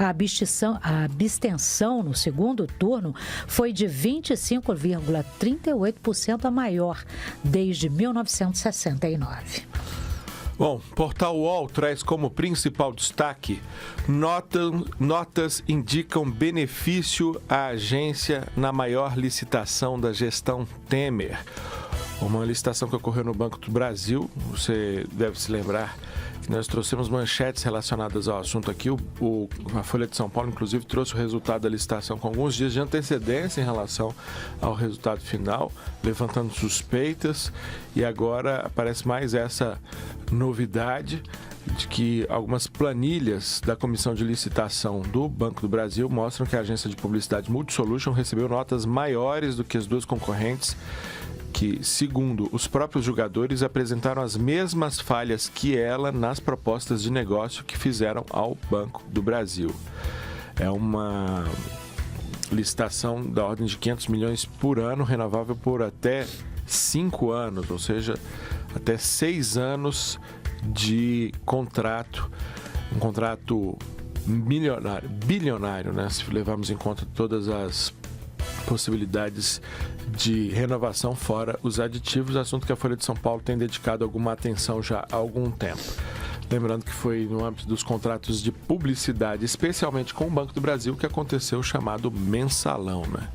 A abstenção no segundo turno foi de 25,38%, a maior desde 1969. Bom, Portal UOL traz como principal destaque: notas indicam benefício à agência na maior licitação da gestão Temer. Uma licitação que ocorreu no Banco do Brasil, você deve se lembrar que nós trouxemos manchetes relacionadas ao assunto aqui. A Folha de São Paulo, inclusive, trouxe o resultado da licitação com alguns dias de antecedência em relação ao resultado final, levantando suspeitas. E agora aparece mais essa novidade de que algumas planilhas da Comissão de Licitação do Banco do Brasil mostram que a agência de publicidade Multisolution recebeu notas maiores do que as duas concorrentes, que, segundo os próprios julgadores, apresentaram as mesmas falhas que ela nas propostas de negócio que fizeram ao Banco do Brasil. É uma licitação da ordem de 500 milhões por ano, renovável por até 5 anos, ou seja, até 6 anos de contrato, um contrato bilionário, né? Se levarmos em conta todas as possibilidades de renovação fora os aditivos, assunto que a Folha de São Paulo tem dedicado alguma atenção já há algum tempo. Lembrando que foi no âmbito dos contratos de publicidade, especialmente com o Banco do Brasil, que aconteceu o chamado mensalão, né?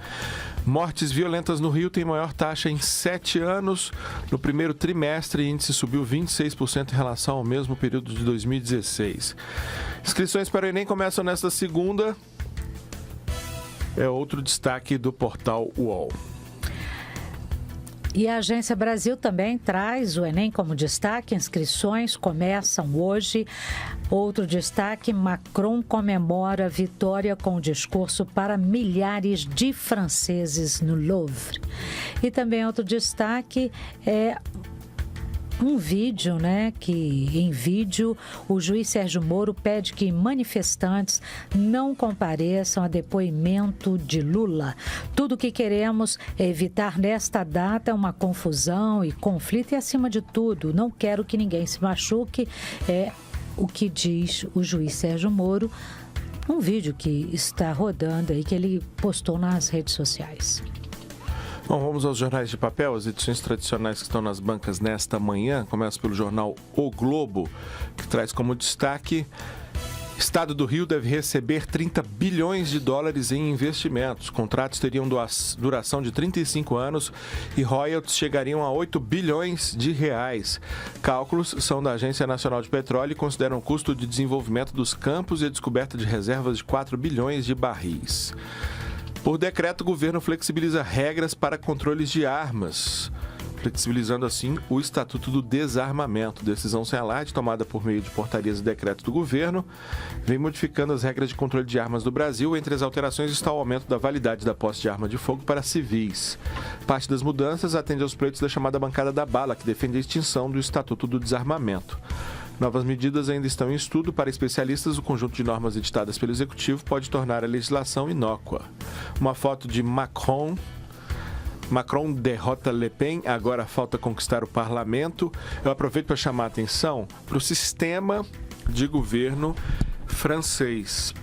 Mortes violentas no Rio têm maior taxa em 7 anos. No primeiro trimestre, o índice subiu 26% em relação ao mesmo período de 2016. Inscrições para o Enem começam nesta segunda. É outro destaque do portal UOL. E a Agência Brasil também traz o Enem como destaque. Inscrições começam hoje. Outro destaque: Macron comemora a vitória com discurso para milhares de franceses no Louvre. E também outro destaque é um vídeo, né, que em vídeo o juiz Sérgio Moro pede que manifestantes não compareçam a depoimento de Lula. Tudo o que queremos é evitar nesta data uma confusão e conflito e, acima de tudo, não quero que ninguém se machuque, é o que diz o juiz Sérgio Moro, um vídeo que está rodando aí, que ele postou nas redes sociais. Bom, vamos aos jornais de papel, as edições tradicionais que estão nas bancas nesta manhã. Começa pelo jornal O Globo, que traz como destaque: Estado do Rio deve receber 30 bilhões de dólares em investimentos. Contratos teriam duração de 35 anos e royalties chegariam a 8 bilhões de reais. Cálculos são da Agência Nacional de Petróleo e consideram o custo de desenvolvimento dos campos e a descoberta de reservas de 4 bilhões de barris. Por decreto, o governo flexibiliza regras para controles de armas, flexibilizando assim o Estatuto do Desarmamento. Decisão sem alarde, tomada por meio de portarias e decreto do governo, vem modificando as regras de controle de armas do Brasil. Entre as alterações está o aumento da validade da posse de arma de fogo para civis. Parte das mudanças atende aos pleitos da chamada bancada da bala, que defende a extinção do Estatuto do Desarmamento. Novas medidas ainda estão em estudo. Para especialistas, o conjunto de normas editadas pelo Executivo pode tornar a legislação inócua. Uma foto de Macron derrota Le Pen, agora falta conquistar o parlamento. Eu aproveito para chamar a atenção para o sistema de governo francês.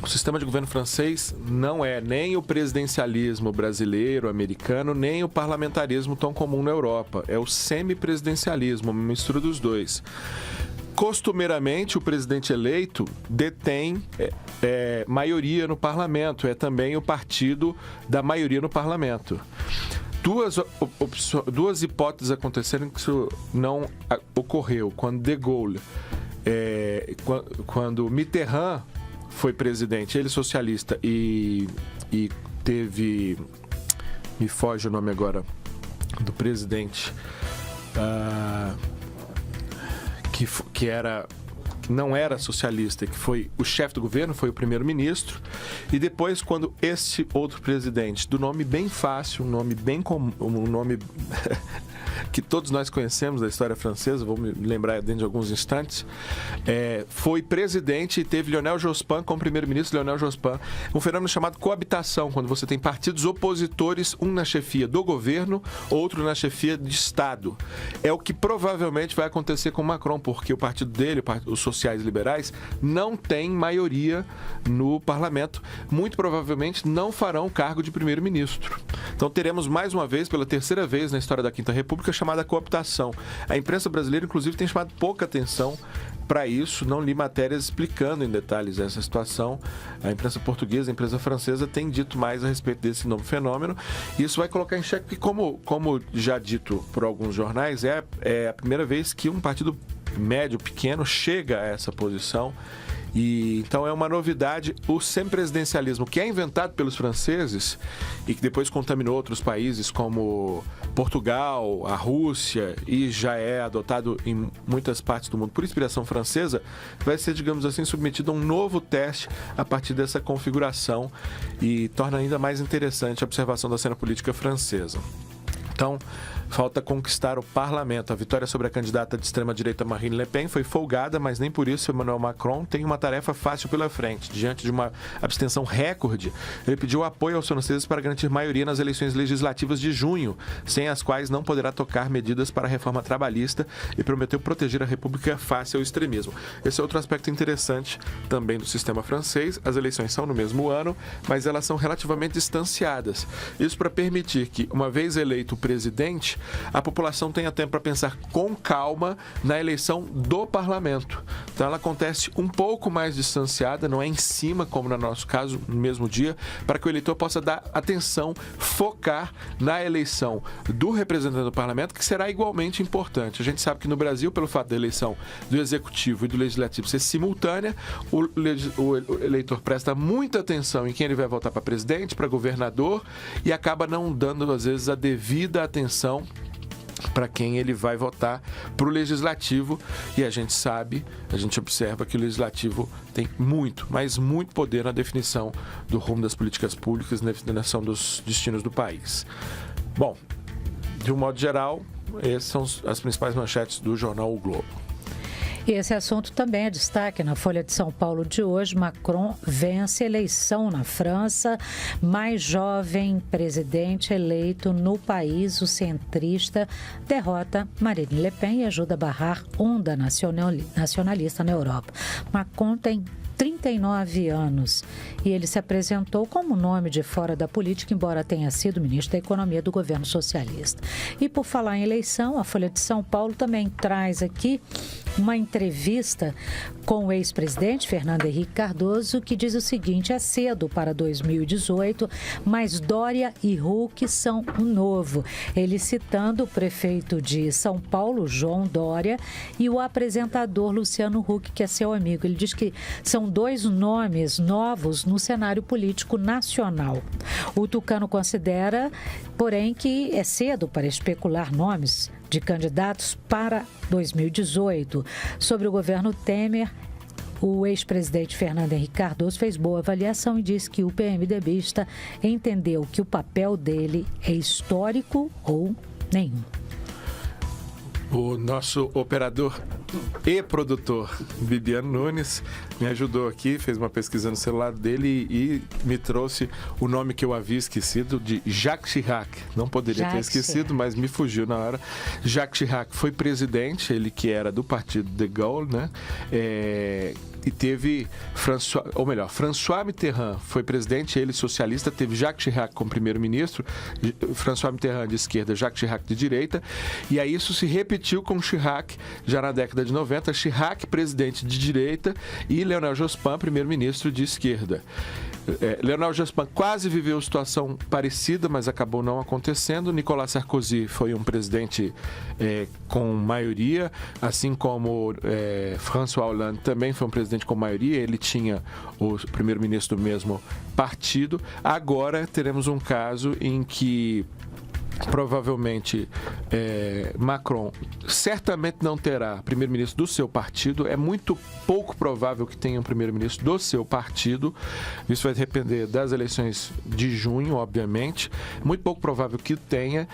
O sistema de governo francês não é nem o presidencialismo brasileiro, americano, nem o parlamentarismo tão comum na Europa. É o semipresidencialismo, uma mistura dos dois. Costumeiramente, o presidente eleito detém maioria no parlamento, é também o partido da maioria no parlamento. Duas hipóteses aconteceram que isso não ocorreu. Quando De Gaulle, quando Mitterrand foi presidente, ele socialista, e teve... Me foge o nome agora do presidente... Que não era socialista, que foi o chefe do governo, foi o primeiro-ministro, e depois, quando esse outro presidente, do nome bem fácil, um nome bem comum, um nome que todos nós conhecemos da história francesa, vou me lembrar dentro de alguns instantes, foi presidente e teve Lionel Jospin como primeiro-ministro. Lionel Jospin, um fenômeno chamado coabitação, quando você tem partidos opositores, um na chefia do governo, outro na chefia de Estado. É o que provavelmente vai acontecer com Macron, porque o partido dele, os sociais liberais, não tem maioria no parlamento. Muito provavelmente não farão o cargo de primeiro-ministro. Então teremos mais uma vez, pela terceira vez na história da Quinta República, chamada cooptação. A imprensa brasileira, inclusive, tem chamado pouca atenção para isso. Não li matérias explicando em detalhes essa situação. A imprensa portuguesa, a imprensa francesa tem dito mais a respeito desse novo fenômeno. E isso vai colocar em xeque que, como já dito por alguns jornais, é a primeira vez que um partido médio, pequeno, chega a essa posição. E então é uma novidade o semipresidencialismo, que é inventado pelos franceses e que depois contaminou outros países como Portugal, a Rússia, e já é adotado em muitas partes do mundo por inspiração francesa, vai ser, digamos assim, submetido a um novo teste a partir dessa configuração e torna ainda mais interessante a observação da cena política francesa. Então, falta conquistar o parlamento. A vitória sobre a candidata de extrema-direita Marine Le Pen foi folgada, mas nem por isso Emmanuel Macron tem uma tarefa fácil pela frente. Diante de uma abstenção recorde, ele pediu apoio aos franceses para garantir maioria nas eleições legislativas de junho, sem as quais não poderá tocar medidas para a reforma trabalhista, e prometeu proteger a República face ao extremismo. Esse é outro aspecto interessante também do sistema francês. As eleições são no mesmo ano, mas elas são relativamente distanciadas. Isso para permitir que, uma vez eleito o presidente, a população tenha tempo para pensar com calma na eleição do parlamento. Então ela acontece um pouco mais distanciada, não é em cima, como no nosso caso, no mesmo dia, para que o eleitor possa dar atenção, focar na eleição do representante do parlamento, que será igualmente importante. A gente sabe que no Brasil, pelo fato da eleição do executivo e do legislativo ser simultânea, o eleitor presta muita atenção em quem ele vai votar para presidente, para governador, e acaba não dando, às vezes, a devida atenção para quem ele vai votar para o legislativo. E a gente sabe, a gente observa que o legislativo tem muito, mas muito poder na definição do rumo das políticas públicas, na definição dos destinos do país. Bom, de um modo geral, essas são as principais manchetes do jornal O Globo. E esse assunto também é destaque na Folha de São Paulo de hoje. Macron vence eleição na França. Mais jovem presidente eleito no país, o centrista, derrota Marine Le Pen e ajuda a barrar onda nacionalista na Europa. Macron tem 39 anos e ele se apresentou como nome de fora da política, embora tenha sido ministro da Economia do governo socialista. E por falar em eleição, a Folha de São Paulo também traz aqui uma entrevista com o ex-presidente Fernando Henrique Cardoso, que diz o seguinte: é cedo para 2018, mas Dória e Huck são um novo. Ele citando o prefeito de São Paulo, João Dória, e o apresentador Luciano Huck, que é seu amigo. Ele diz que são dois nomes novos no cenário político nacional. O tucano considera, porém, que é cedo para especular nomes de candidatos para 2018. Sobre o governo Temer, o ex-presidente Fernando Henrique Cardoso fez boa avaliação e disse que o PMDBista entendeu que o papel dele é histórico ou nenhum. O nosso operador e produtor, Bibiano Nunes, me ajudou aqui, fez uma pesquisa no celular dele e me trouxe o nome que eu havia esquecido, de Jacques Chirac. Não poderia ter esquecido, mas me fugiu na hora. Jacques Chirac foi presidente, ele que era do partido de Gaulle, né? E teve François Mitterrand foi presidente, ele socialista, teve Jacques Chirac como primeiro-ministro, François Mitterrand de esquerda, Jacques Chirac de direita, e aí isso se repetiu com Chirac já na década de 90, Chirac presidente de direita e Lionel Jospin primeiro-ministro de esquerda. Lionel Jospin quase viveu situação parecida, mas acabou não acontecendo. Nicolas Sarkozy foi um presidente com maioria, assim como François Hollande também foi um presidente com maioria. Ele tinha o primeiro-ministro do mesmo partido. Agora teremos um caso em que provavelmente Macron certamente não terá primeiro-ministro do seu partido. É muito pouco provável que tenha um primeiro-ministro do seu partido. Isso vai depender das eleições de junho, obviamente. É muito pouco provável que tenha,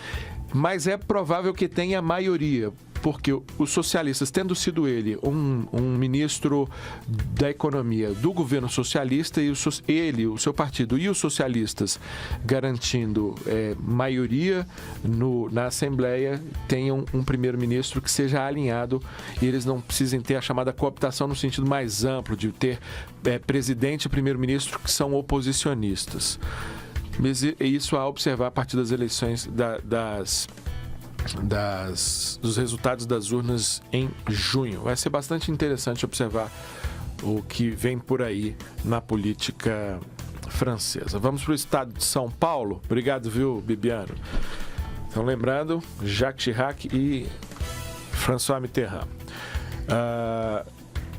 mas é provável que tenha maioria, porque os socialistas, tendo sido ele um ministro da economia do governo socialista, e o seu partido e os socialistas garantindo maioria na Assembleia, tenham um primeiro-ministro que seja alinhado e eles não precisem ter a chamada cooptação no sentido mais amplo, de ter presidente e primeiro-ministro que são oposicionistas. Mas isso a observar a partir das eleições dos resultados das urnas em junho. Vai ser bastante interessante observar o que vem por aí na política francesa. Vamos para o estado de São Paulo. Obrigado, viu, Bibiano? Então, lembrando, Jacques Chirac e François Mitterrand.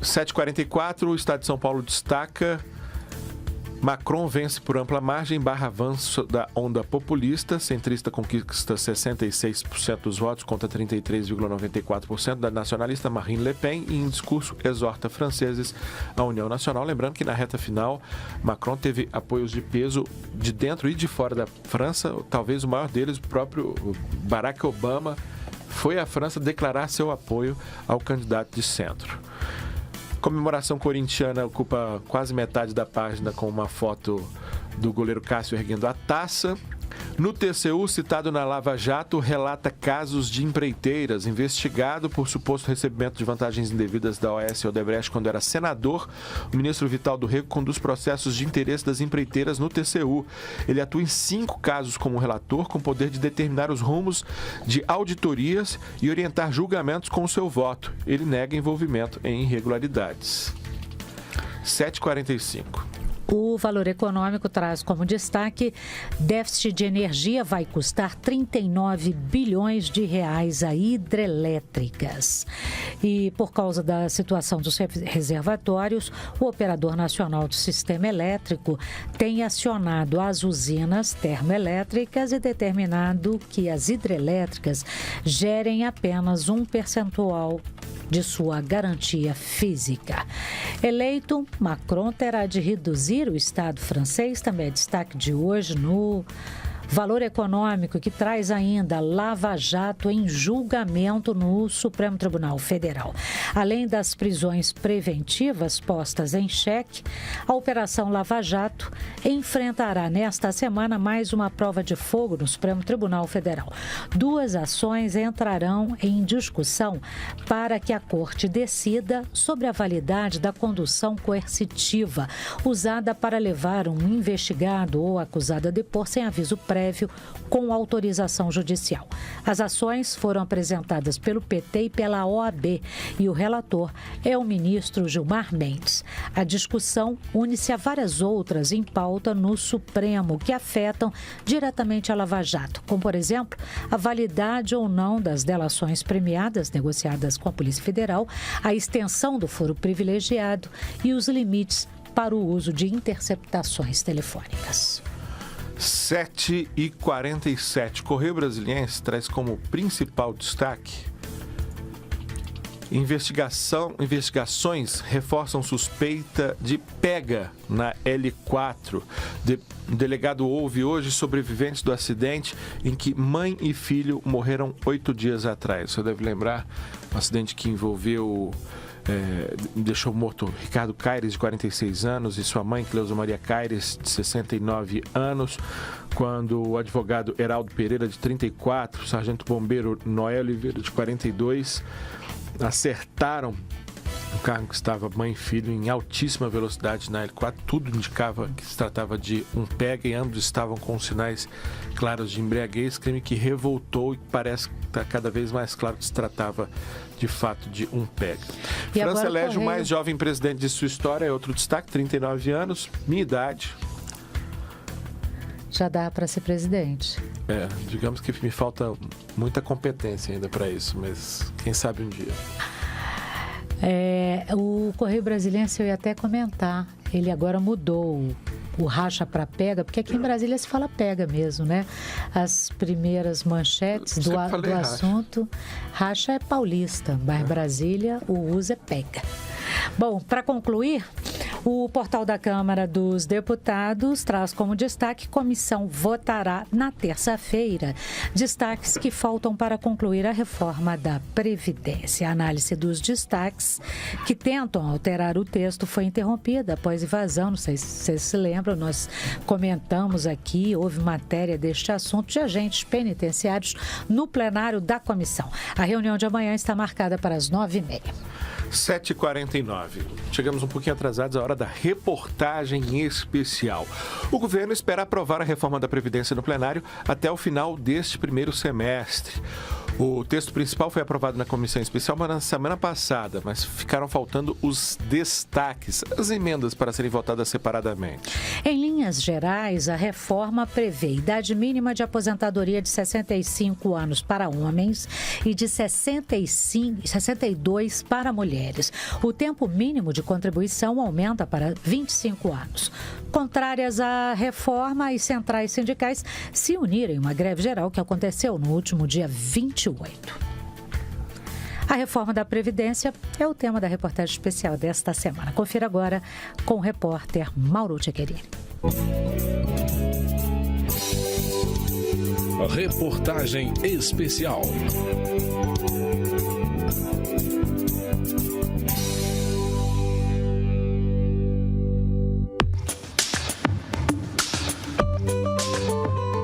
7h44, o estado de São Paulo destaca: Macron vence por ampla margem, barra avanço da onda populista. Centrista conquista 66% dos votos contra 33,94% da nacionalista Marine Le Pen e em discurso exorta franceses à União Nacional. Lembrando que na reta final, Macron teve apoios de peso de dentro e de fora da França. Talvez o maior deles, o próprio Barack Obama, foi à França declarar seu apoio ao candidato de centro. Comemoração corintiana ocupa quase metade da página, com uma foto do goleiro Cássio erguendo a taça. No TCU, citado na Lava Jato, relata casos de empreiteiras. Investigado por suposto recebimento de vantagens indevidas da OAS Odebrecht quando era senador, o ministro Vital do Rego conduz processos de interesse das empreiteiras no TCU. Ele atua em 5 casos como relator, com poder de determinar os rumos de auditorias e orientar julgamentos com o seu voto. Ele nega envolvimento em irregularidades. 7h45. O Valor Econômico traz como destaque: déficit de energia vai custar 39 bilhões de reais a hidrelétricas. E por causa da situação dos reservatórios, o Operador Nacional do Sistema Elétrico tem acionado as usinas termoelétricas e determinado que as hidrelétricas gerem apenas um percentual de sua garantia física. Eleito, Macron terá de reduzir o Estado francês. Também é destaque de hoje no Valor Econômico, que traz ainda Lava Jato em julgamento no Supremo Tribunal Federal. Além das prisões preventivas postas em xeque, a Operação Lava Jato enfrentará nesta semana mais uma prova de fogo no Supremo Tribunal Federal. 2 ações entrarão em discussão para que a Corte decida sobre a validade da condução coercitiva usada para levar um investigado ou acusado a depor sem aviso prévio com autorização judicial. As ações foram apresentadas pelo PT e pela OAB e o relator é o ministro Gilmar Mendes. A discussão une-se a várias outras em pauta no Supremo que afetam diretamente a Lava Jato, como, por exemplo, a validade ou não das delações premiadas negociadas com a Polícia Federal, a extensão do foro privilegiado e os limites para o uso de interceptações telefônicas. 7h47. Correio Brasiliense traz como principal destaque: investigações reforçam suspeita de pega na L4. O delegado ouve hoje sobreviventes do acidente em que mãe e filho morreram 8 dias atrás. Você deve lembrar, um acidente que envolveu... deixou morto Ricardo Caires, de 46 anos, e sua mãe, Cleusa Maria Caires, de 69 anos, quando o advogado Heraldo Pereira, de 34, o sargento bombeiro Noé Oliveira, de 42, acertaram o carro que estava mãe e filho em altíssima velocidade na L4. Tudo indicava que se tratava de um pega e ambos estavam com sinais claros de embriaguez, crime que revoltou e parece que está cada vez mais claro que se tratava de fato de um pega. E França elege o mais jovem presidente de sua história, é outro destaque, 39 anos, minha idade. Já dá para ser presidente. Digamos que me falta muita competência ainda para isso, mas quem sabe um dia. O Correio Brasiliense, eu ia até comentar, ele agora mudou o racha para pega, porque aqui em Brasília se fala pega mesmo, né? As primeiras manchetes do assunto. Racha é paulista, mas Brasília o uso é pega. Bom, para concluir, o portal da Câmara dos Deputados traz como destaque: comissão votará na terça-feira destaques que faltam para concluir a reforma da Previdência. A análise dos destaques que tentam alterar o texto foi interrompida após invasão. Não sei se vocês se lembram, nós comentamos aqui, houve matéria deste assunto de agentes penitenciários no plenário da comissão. A reunião de amanhã está marcada para as 9h30. 7h49. Chegamos um pouquinho atrasados à hora da reportagem especial. O governo espera aprovar a reforma da Previdência no plenário até o final deste primeiro semestre. O texto principal foi aprovado na comissão especial na semana passada, mas ficaram faltando os destaques, as emendas para serem votadas separadamente. Em linhas gerais, a reforma prevê idade mínima de aposentadoria de 65 anos para homens e de 62 para mulheres. O tempo mínimo de contribuição aumenta para 25 anos. Contrárias à reforma, as centrais sindicais se uniram em uma greve geral que aconteceu no último dia 28. A reforma da Previdência é o tema da reportagem especial desta semana. Confira agora com o repórter Mauro Tchequerini. Reportagem especial.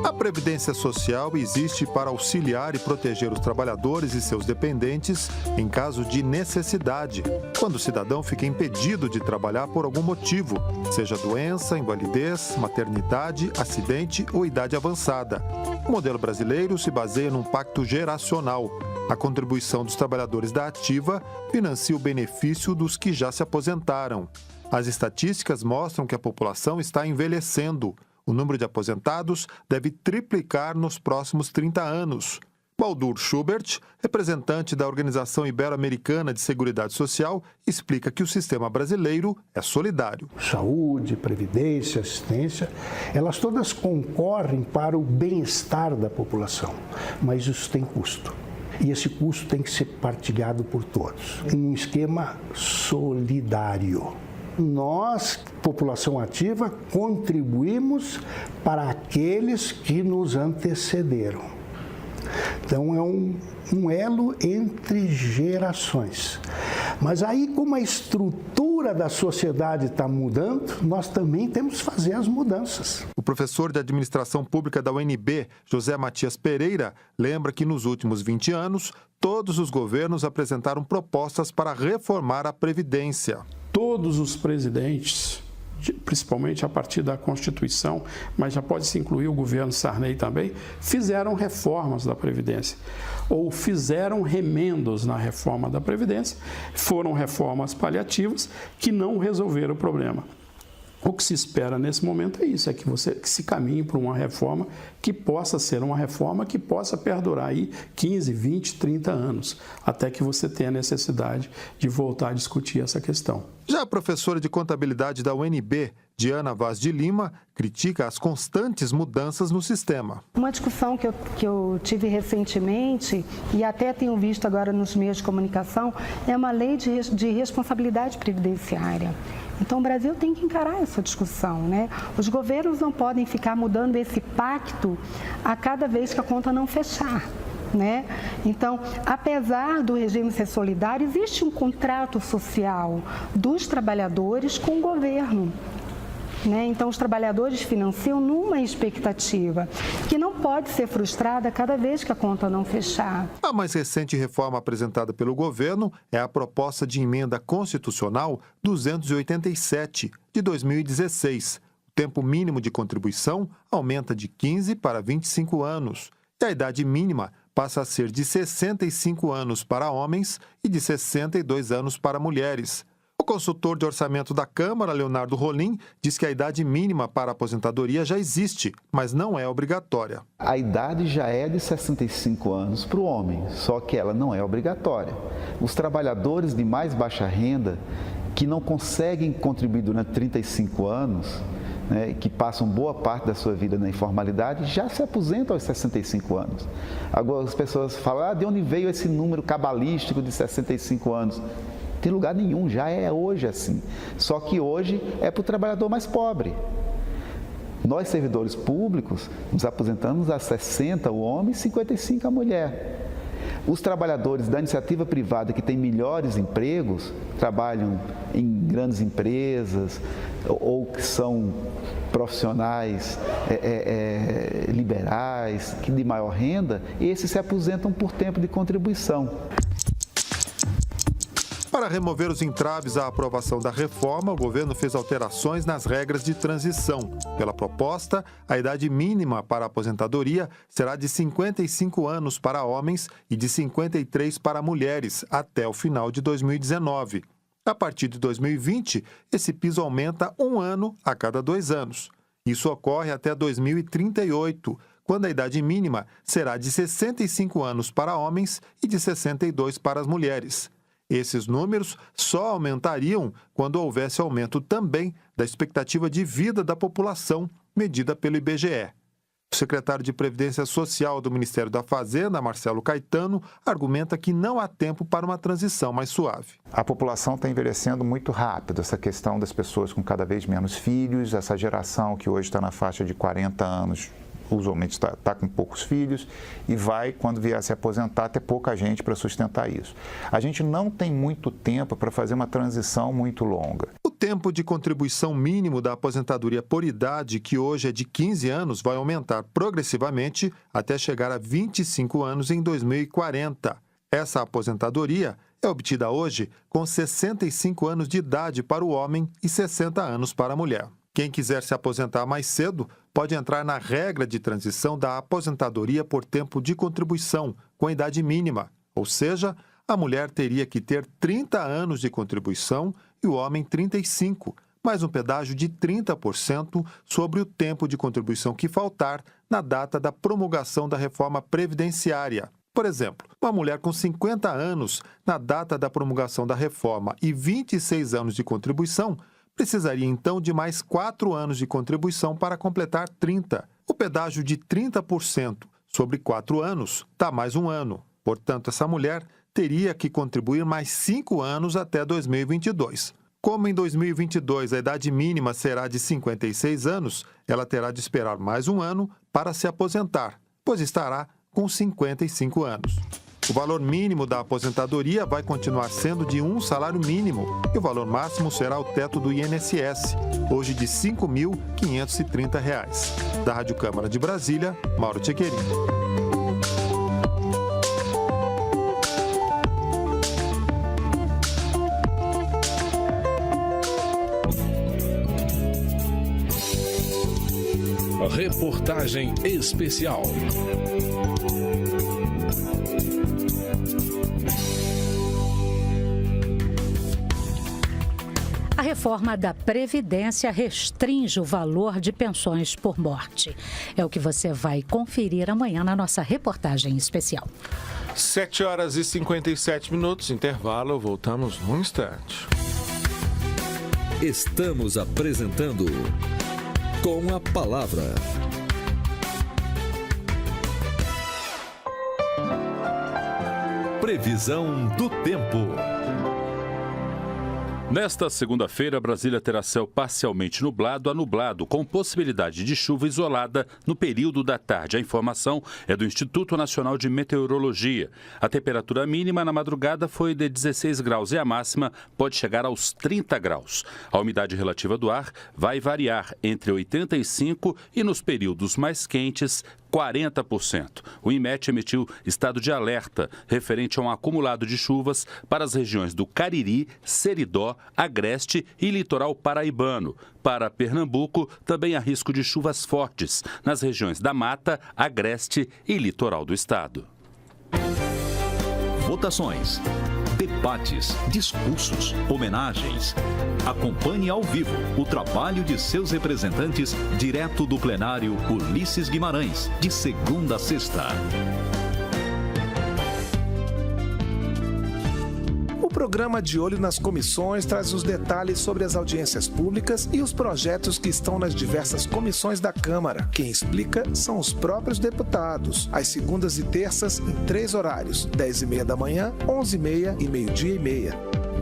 A Previdência Social existe para auxiliar e proteger os trabalhadores e seus dependentes em caso de necessidade, quando o cidadão fica impedido de trabalhar por algum motivo, seja doença, invalidez, maternidade, acidente ou idade avançada. O modelo brasileiro se baseia num pacto geracional. A contribuição dos trabalhadores da ativa financia o benefício dos que já se aposentaram. As estatísticas mostram que a população está envelhecendo. O número de aposentados deve triplicar nos próximos 30 anos. Baldur Schubert, representante da Organização Ibero-Americana de Seguridade Social, explica que o sistema brasileiro é solidário. Saúde, previdência, assistência, elas todas concorrem para o bem-estar da população, mas isso tem custo. E esse custo tem que ser partilhado por todos, em um esquema solidário. Nós, população ativa, contribuímos para aqueles que nos antecederam. Então, é um elo entre gerações. Mas aí, como a estrutura da sociedade está mudando, nós também temos que fazer as mudanças. O professor de Administração Pública da UNB, José Matias Pereira, lembra que nos últimos 20 anos, todos os governos apresentaram propostas para reformar a Previdência. Todos os presidentes, principalmente a partir da Constituição, mas já pode se incluir o governo Sarney também, fizeram reformas da Previdência, ou fizeram remendos na reforma da Previdência, foram reformas paliativas que não resolveram o problema. O que se espera nesse momento é isso, que se caminhe para uma reforma que possa ser uma reforma que possa perdurar aí 15, 20, 30 anos, até que você tenha necessidade de voltar a discutir essa questão. Já a professora de contabilidade da UNB, Diana Vaz de Lima, critica as constantes mudanças no sistema. Uma discussão que eu tive recentemente e até tenho visto agora nos meios de comunicação é uma lei de responsabilidade previdenciária. Então, o Brasil tem que encarar essa discussão, né? Os governos não podem ficar mudando esse pacto a cada vez que a conta não fechar, né? Então, apesar do regime ser solidário, existe um contrato social dos trabalhadores com o governo. Então, os trabalhadores financiam numa expectativa que não pode ser frustrada cada vez que a conta não fechar. A mais recente reforma apresentada pelo governo é a proposta de emenda constitucional 287, de 2016. O tempo mínimo de contribuição aumenta de 15 para 25 anos. E a idade mínima passa a ser de 65 anos para homens e de 62 anos para mulheres. O consultor de orçamento da Câmara, Leonardo Rolim, diz que a idade mínima para a aposentadoria já existe, mas não é obrigatória. A idade já é de 65 anos para o homem, só que ela não é obrigatória. Os trabalhadores de mais baixa renda, que não conseguem contribuir durante 35 anos, né, que passam boa parte da sua vida na informalidade, já se aposentam aos 65 anos. Agora as pessoas falam, de onde veio esse número cabalístico de 65 anos? Não tem lugar nenhum, já é hoje assim. Só que hoje é para o trabalhador mais pobre. Nós, servidores públicos, nos aposentamos a 60 o homem e 55 a mulher. Os trabalhadores da iniciativa privada que têm melhores empregos, trabalham em grandes empresas ou que são profissionais liberais, que de maior renda, esses se aposentam por tempo de contribuição. Para remover os entraves à aprovação da reforma, o governo fez alterações nas regras de transição. Pela proposta, a idade mínima para a aposentadoria será de 55 anos para homens e de 53 para mulheres, até o final de 2019. A partir de 2020, esse piso aumenta 1 ano a cada 2 anos. Isso ocorre até 2038, quando a idade mínima será de 65 anos para homens e de 62 para as mulheres. Esses números só aumentariam quando houvesse aumento também da expectativa de vida da população, medida pelo IBGE. O secretário de Previdência Social do Ministério da Fazenda, Marcelo Caetano, argumenta que não há tempo para uma transição mais suave. A população está envelhecendo muito rápido, essa questão das pessoas com cada vez menos filhos, essa geração que hoje está na faixa de 40 anos, usualmente está com poucos filhos e vai, quando vier a se aposentar, ter pouca gente para sustentar isso. A gente não tem muito tempo para fazer uma transição muito longa. O tempo de contribuição mínimo da aposentadoria por idade, que hoje é de 15 anos, vai aumentar progressivamente até chegar a 25 anos em 2040. Essa aposentadoria é obtida hoje com 65 anos de idade para o homem e 60 anos para a mulher. Quem quiser se aposentar mais cedo pode entrar na regra de transição da aposentadoria por tempo de contribuição, com a idade mínima, ou seja, a mulher teria que ter 30 anos de contribuição e o homem 35, mais um pedágio de 30% sobre o tempo de contribuição que faltar na data da promulgação da reforma previdenciária. Por exemplo, uma mulher com 50 anos na data da promulgação da reforma e 26 anos de contribuição precisaria, então, de mais 4 anos de contribuição para completar 30. O pedágio de 30% sobre 4 anos dá mais 1 ano. Portanto, essa mulher teria que contribuir mais 5 anos até 2022. Como em 2022 a idade mínima será de 56 anos, ela terá de esperar mais 1 ano para se aposentar, pois estará com 55 anos. O valor mínimo da aposentadoria vai continuar sendo de um salário mínimo e o valor máximo será o teto do INSS, hoje de R$ 5.530. Da Rádio Câmara de Brasília, Mauro Tchequerini. Reportagem especial. A reforma da Previdência restringe o valor de pensões por morte. É o que você vai conferir amanhã na nossa reportagem especial. 7h57, intervalo, voltamos num instante. Estamos apresentando Com a Palavra. Previsão do tempo. Nesta segunda-feira, Brasília terá céu parcialmente nublado a nublado, com possibilidade de chuva isolada no período da tarde. A informação é do Instituto Nacional de Meteorologia. A temperatura mínima na madrugada foi de 16 graus e a máxima pode chegar aos 30 graus. A umidade relativa do ar vai variar entre 85% e, nos períodos mais quentes, 40%. O INMET emitiu estado de alerta referente a um acumulado de chuvas para as regiões do Cariri, Seridó, Agreste e litoral paraibano. Para Pernambuco, também há risco de chuvas fortes nas regiões da Mata, Agreste e litoral do estado. Votações, debates, discursos, homenagens. Acompanhe ao vivo o trabalho de seus representantes direto do plenário Ulisses Guimarães, de segunda a sexta. O programa De Olho nas Comissões traz os detalhes sobre as audiências públicas e os projetos que estão nas diversas comissões da Câmara. Quem explica são os próprios deputados. Às segundas e terças, em 3 horários: 10h30 da manhã, 11h30 e 12h30.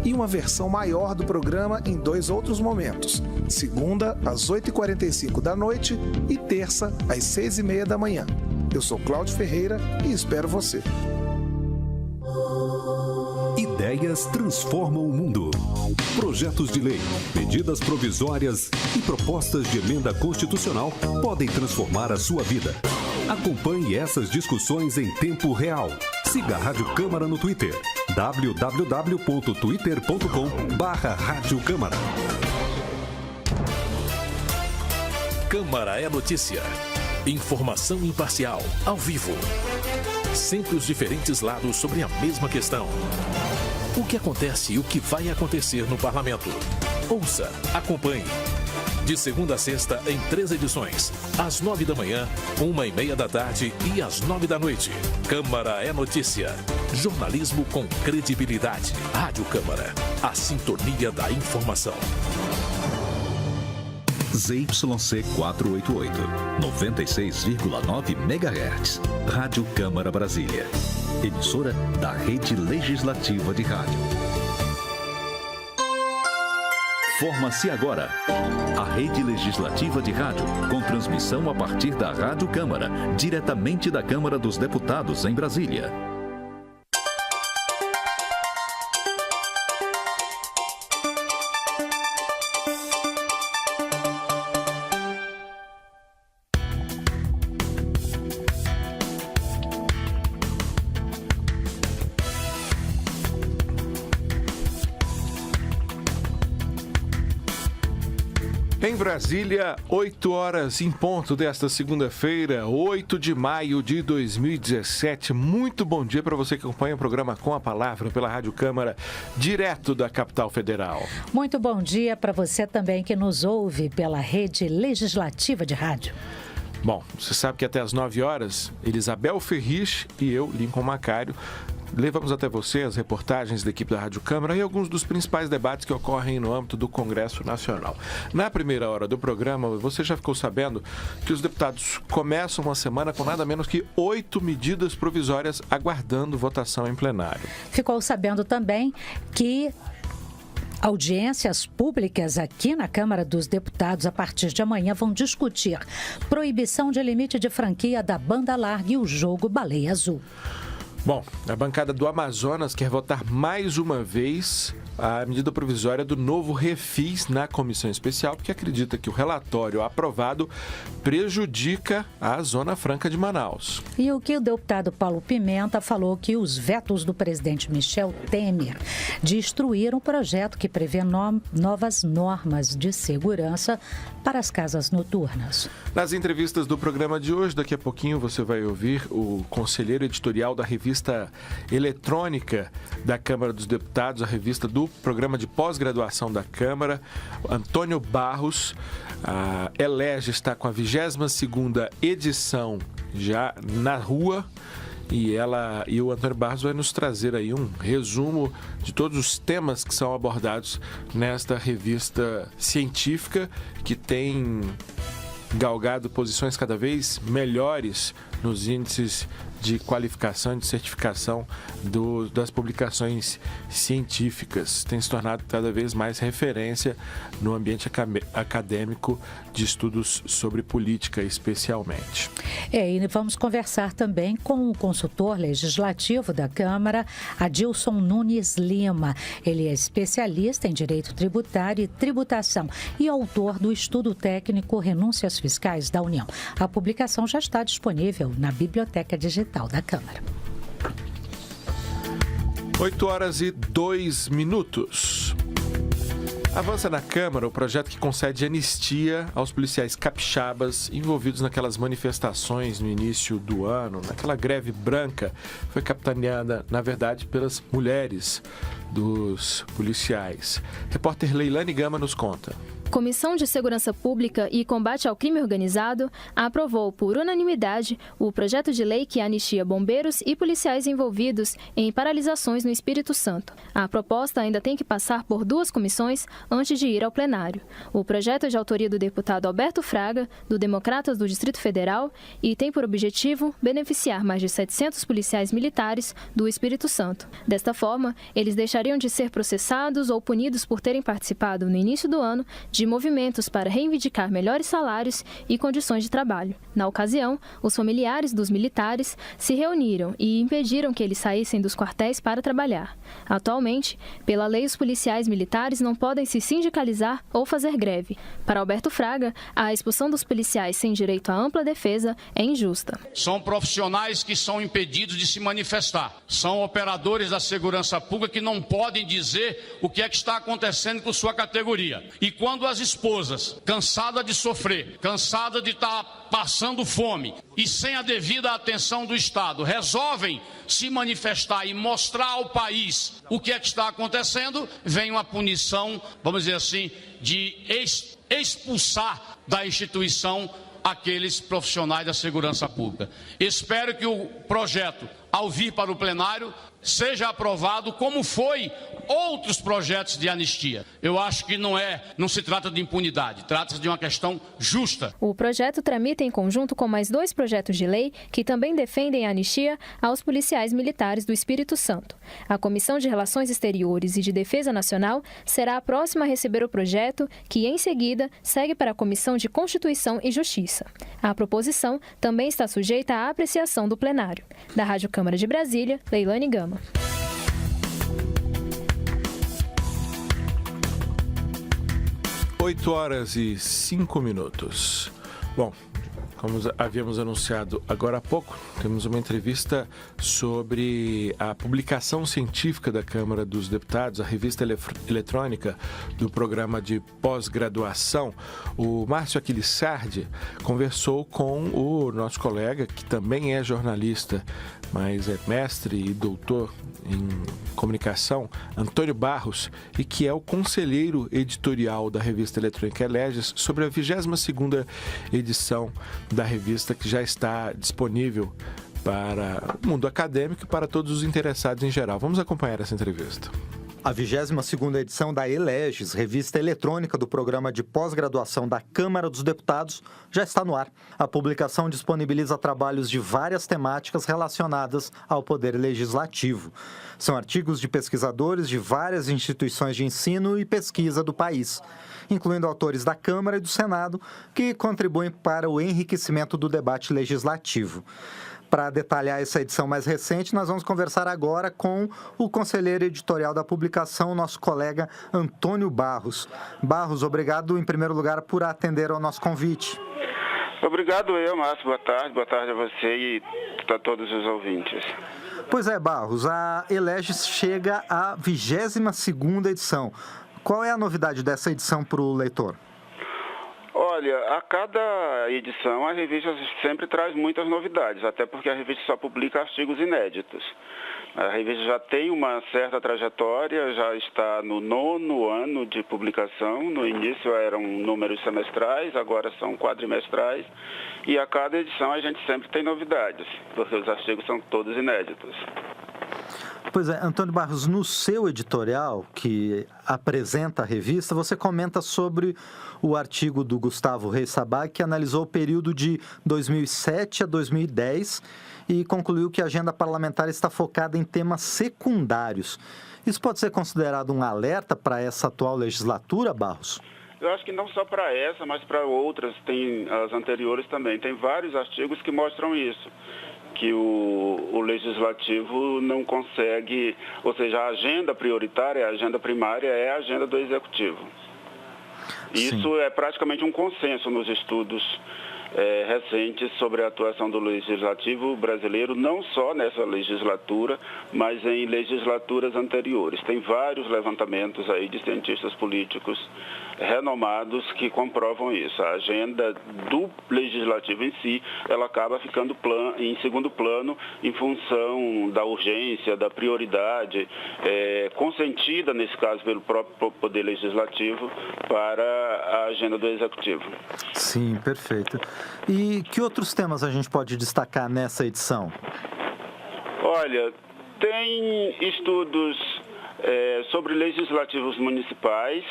E uma versão maior do programa em 2 outros momentos: segunda, às 8h45 da noite e terça, às 6h30 da manhã. Eu sou Cláudio Ferreira e espero você. Ideias transformam o mundo. Projetos de lei, medidas provisórias e propostas de emenda constitucional podem transformar a sua vida. Acompanhe essas discussões em tempo real. Siga a Rádio Câmara no Twitter. www.twitter.com/Rádio Câmara. Câmara é notícia. Informação imparcial, ao vivo. Sempre os diferentes lados sobre a mesma questão. O que acontece e o que vai acontecer no parlamento. Ouça, acompanhe. De segunda a sexta, em 3 edições. Às 9 da manhã, 1h30 da tarde e às 9 da noite. Câmara é notícia. Jornalismo com credibilidade. Rádio Câmara. A sintonia da informação. ZYC 488, 96,9 MHz. Rádio Câmara Brasília. Emissora da Rede Legislativa de Rádio. Forma-se agora a Rede Legislativa de Rádio, com transmissão a partir da Rádio Câmara, diretamente da Câmara dos Deputados em Brasília. Em Brasília, 8 horas em ponto desta segunda-feira, 8 de maio de 2017. Muito bom dia para você que acompanha o programa Com a Palavra pela Rádio Câmara, direto da capital federal. Muito bom dia para você também que nos ouve pela Rede Legislativa de Rádio. Bom, você sabe que até às 9 horas, Elisabel Ferrich e eu, Lincoln Macário, levamos até você as reportagens da equipe da Rádio Câmara e alguns dos principais debates que ocorrem no âmbito do Congresso Nacional. Na primeira hora do programa, você já ficou sabendo que os deputados começam uma semana com nada menos que 8 medidas provisórias aguardando votação em plenário. Ficou sabendo também que audiências públicas aqui na Câmara dos Deputados, a partir de amanhã, vão discutir proibição de limite de franquia da banda larga e o jogo Baleia Azul. Bom, a bancada do Amazonas quer votar mais uma vez a medida provisória do novo refis na comissão especial, porque acredita que o relatório aprovado prejudica a Zona Franca de Manaus. E o que o deputado Paulo Pimenta falou que os vetos do presidente Michel Temer destruíram o projeto que prevê novas normas de segurança para as casas noturnas. Nas entrevistas do programa de hoje, daqui a pouquinho você vai ouvir o conselheiro editorial da revista eletrônica da Câmara dos Deputados, a revista do programa de pós-graduação da Câmara, Antônio Barros. A Elege está com a 22ª edição já na rua e o Antônio Barros vai nos trazer aí um resumo de todos os temas que são abordados nesta revista científica que tem galgado posições cada vez melhores nos índices de qualificação e de certificação das publicações científicas. Tem se tornado cada vez mais referência no ambiente acadêmico de estudos sobre política, especialmente. E vamos conversar também com o consultor legislativo da Câmara, Adilson Nunes Lima. Ele é especialista em direito tributário e tributação e autor do estudo técnico Renúncias Fiscais da União. A publicação já está disponível na Biblioteca Digital da Câmara. 8h02. Avança na Câmara o projeto que concede anistia aos policiais capixabas envolvidos naquelas manifestações no início do ano, naquela greve branca. Foi capitaneada, na verdade, pelas mulheres dos policiais. Repórter Leilane Gama nos conta. Comissão de Segurança Pública e Combate ao Crime Organizado aprovou por unanimidade o projeto de lei que anistia bombeiros e policiais envolvidos em paralisações no Espírito Santo. A proposta ainda tem que passar por 2 comissões antes de ir ao plenário. O projeto é de autoria do deputado Alberto Fraga, do Democratas do Distrito Federal, e tem por objetivo beneficiar mais de 700 policiais militares do Espírito Santo. Desta forma, eles deixariam de ser processados ou punidos por terem participado no início do ano de movimentos para reivindicar melhores salários e condições de trabalho. Na ocasião, os familiares dos militares se reuniram e impediram que eles saíssem dos quartéis para trabalhar. Atualmente, pela lei, os policiais militares não podem se sindicalizar ou fazer greve. Para Alberto Fraga, a expulsão dos policiais sem direito à ampla defesa é injusta. São profissionais que são impedidos de se manifestar. São operadores da segurança pública que não podem dizer o que é que está acontecendo com sua categoria. E quando as esposas, cansadas de sofrer, cansadas de estar passando fome e sem a devida atenção do Estado, resolvem se manifestar e mostrar ao país o que é que está acontecendo, vem uma punição, vamos dizer assim, de expulsar da instituição aqueles profissionais da segurança pública. Espero que o projeto, ao vir para o plenário, seja aprovado como foi outros projetos de anistia. Eu acho que não se trata de impunidade, trata-se de uma questão justa. O projeto tramita em conjunto com mais 2 projetos de lei que também defendem a anistia aos policiais militares do Espírito Santo. A Comissão de Relações Exteriores e de Defesa Nacional será a próxima a receber o projeto, que em seguida segue para a Comissão de Constituição e Justiça. A proposição também está sujeita à apreciação do plenário. Da Rádio Câmara de Brasília, Leilane Gama. Oito horas e 5 minutos. Bom, como havíamos anunciado agora há pouco, temos uma entrevista sobre a publicação científica da Câmara dos Deputados, a revista eletrônica do programa de pós-graduação. O Márcio Aquilissardi conversou com o nosso colega, que também é jornalista, mas é mestre e doutor em comunicação, Antônio Barros, e que é o conselheiro editorial da revista eletrônica Eleges, sobre a 22ª edição da revista, que já está disponível para o mundo acadêmico e para todos os interessados em geral. Vamos acompanhar essa entrevista. A 22ª edição da Eleges, revista eletrônica do programa de pós-graduação da Câmara dos Deputados, já está no ar. A publicação disponibiliza trabalhos de várias temáticas relacionadas ao Poder Legislativo. São artigos de pesquisadores de várias instituições de ensino e pesquisa do país, incluindo autores da Câmara e do Senado, que contribuem para o enriquecimento do debate legislativo. Para detalhar essa edição mais recente, nós vamos conversar agora com o conselheiro editorial da publicação, nosso colega Antônio Barros. Barros, obrigado em primeiro lugar por atender ao nosso convite. Obrigado Márcio. Boa tarde a você e a todos os ouvintes. Pois é, Barros, a Eleges chega à 22ª edição. Qual é a novidade dessa edição para o leitor? Olha, a cada edição a revista sempre traz muitas novidades, até porque a revista só publica artigos inéditos. A revista já tem uma certa trajetória, já está no 9º ano de publicação. No início eram números semestrais, agora são quadrimestrais. E a cada edição a gente sempre tem novidades, porque os artigos são todos inéditos. Pois é, Antônio Barros, no seu editorial, que apresenta a revista, você comenta sobre o artigo do Gustavo Reis Sabag, que analisou o período de 2007 a 2010 e concluiu que a agenda parlamentar está focada em temas secundários. Isso pode ser considerado um alerta para essa atual legislatura, Barros? Eu acho que não só para essa, mas para outras, tem as anteriores também. Tem vários artigos que mostram isso, que o legislativo não consegue, ou seja, a agenda prioritária, a agenda primária é a agenda do executivo. Isso é praticamente um consenso nos estudos recentes sobre a atuação do legislativo brasileiro, não só nessa legislatura, mas em legislaturas anteriores. Tem vários levantamentos aí de cientistas políticos renomados que comprovam isso. A agenda do legislativo em si, ela acaba ficando em segundo plano em função da urgência, da prioridade, consentida, nesse caso, pelo próprio Poder Legislativo para a agenda do Executivo. Sim, perfeito. E que outros temas a gente pode destacar nessa edição? Olha, tem estudos sobre legislativos municipais,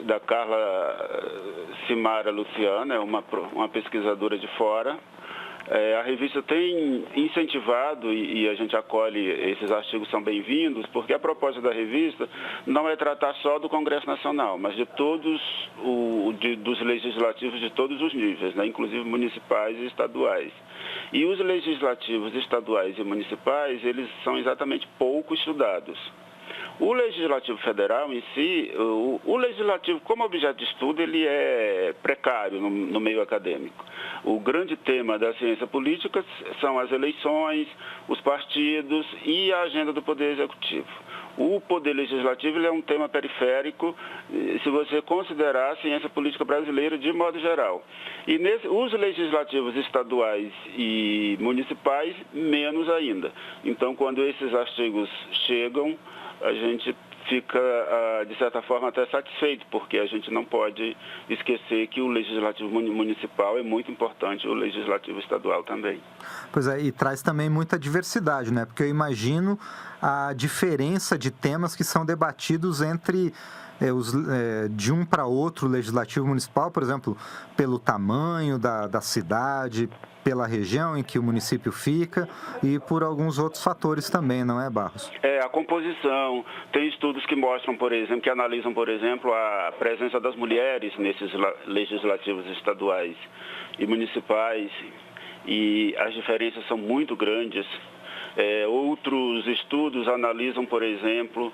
da Carla Cimara Luciana, uma pesquisadora de fora. A revista tem incentivado, e a gente acolhe, esses artigos são bem-vindos, porque a proposta da revista não é tratar só do Congresso Nacional, mas de todos, dos legislativos de todos os níveis, né, inclusive municipais e estaduais. E os legislativos estaduais e municipais, eles são exatamente pouco estudados. O Legislativo Federal em si, o Legislativo como objeto de estudo, ele é precário no meio acadêmico. O grande tema da ciência política são as eleições, os partidos e a agenda do Poder Executivo. O Poder Legislativo ele é um tema periférico, se você considerar a ciência política brasileira de modo geral. E os legislativos estaduais e municipais, menos ainda. Então, quando esses artigos chegam, a gente fica, de certa forma, até satisfeito, porque a gente não pode esquecer que o legislativo municipal é muito importante, o legislativo estadual também. Pois é, e traz também muita diversidade, né? Porque eu imagino a diferença de temas que são debatidos entre de um para outro legislativo municipal, por exemplo, pelo tamanho da cidade, pela região em que o município fica e por alguns outros fatores também, não é, Barros? A composição. Tem estudos que mostram, por exemplo, que analisam, por exemplo, a presença das mulheres nesses legislativos estaduais e municipais, e as diferenças são muito grandes. Outros estudos analisam, por exemplo,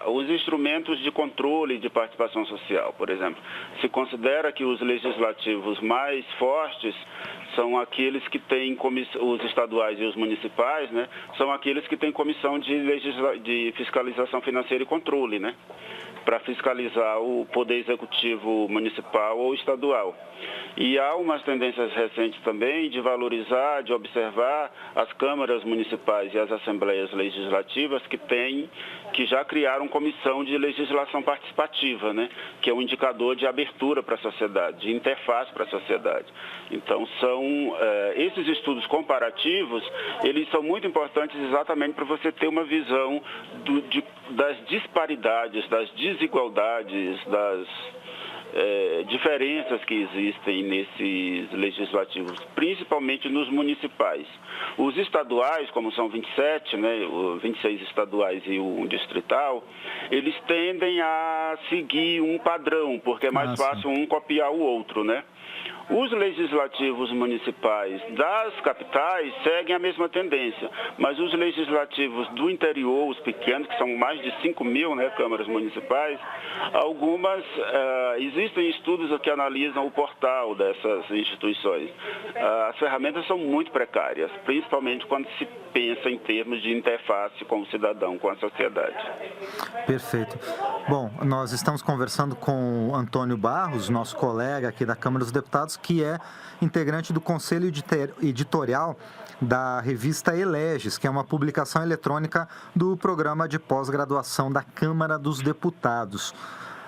os instrumentos de controle de participação social, por exemplo. Se considera que os legislativos mais fortes são aqueles que têm os estaduais e os municipais, né? São aqueles que têm comissão de fiscalização financeira e controle, né? Para fiscalizar o Poder Executivo municipal ou estadual. E há umas tendências recentes também de valorizar, de observar as câmaras municipais e as assembleias legislativas que já criaram comissão de legislação participativa, né? Que é um indicador de abertura para a sociedade, de interface para a sociedade. Então, esses estudos comparativos, eles são muito importantes exatamente para você ter uma visão das disparidades, das desigualdades, das diferenças que existem nesses legislativos, principalmente nos municipais. Os estaduais, como são 27, né, 26 estaduais e um distrital, eles tendem a seguir um padrão, porque é mais fácil um copiar o outro, né? Os legislativos municipais das capitais seguem a mesma tendência, mas os legislativos do interior, os pequenos, que são mais de 5 mil, né, câmaras municipais, existem estudos que analisam o portal dessas instituições. As ferramentas são muito precárias, principalmente quando se pensa em termos de interface com o cidadão, com a sociedade. Perfeito. Bom, nós estamos conversando com o Antônio Barros, nosso colega aqui da Câmara dos Deputados, que é integrante do Conselho Editorial da revista Eleges, que é uma publicação eletrônica do programa de pós-graduação da Câmara dos Deputados.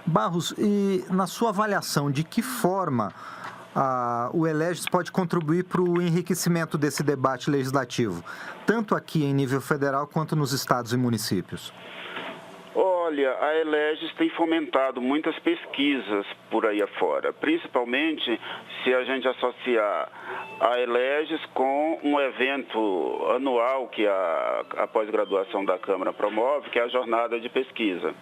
Barros, e na sua avaliação, de que forma o Eleges pode contribuir para o enriquecimento desse debate legislativo, tanto aqui em nível federal quanto nos estados e municípios? Olha, a Eleges tem fomentado muitas pesquisas por aí afora, principalmente se a gente associar a Eleges com um evento anual que a pós-graduação da Câmara promove, que é a jornada de pesquisa.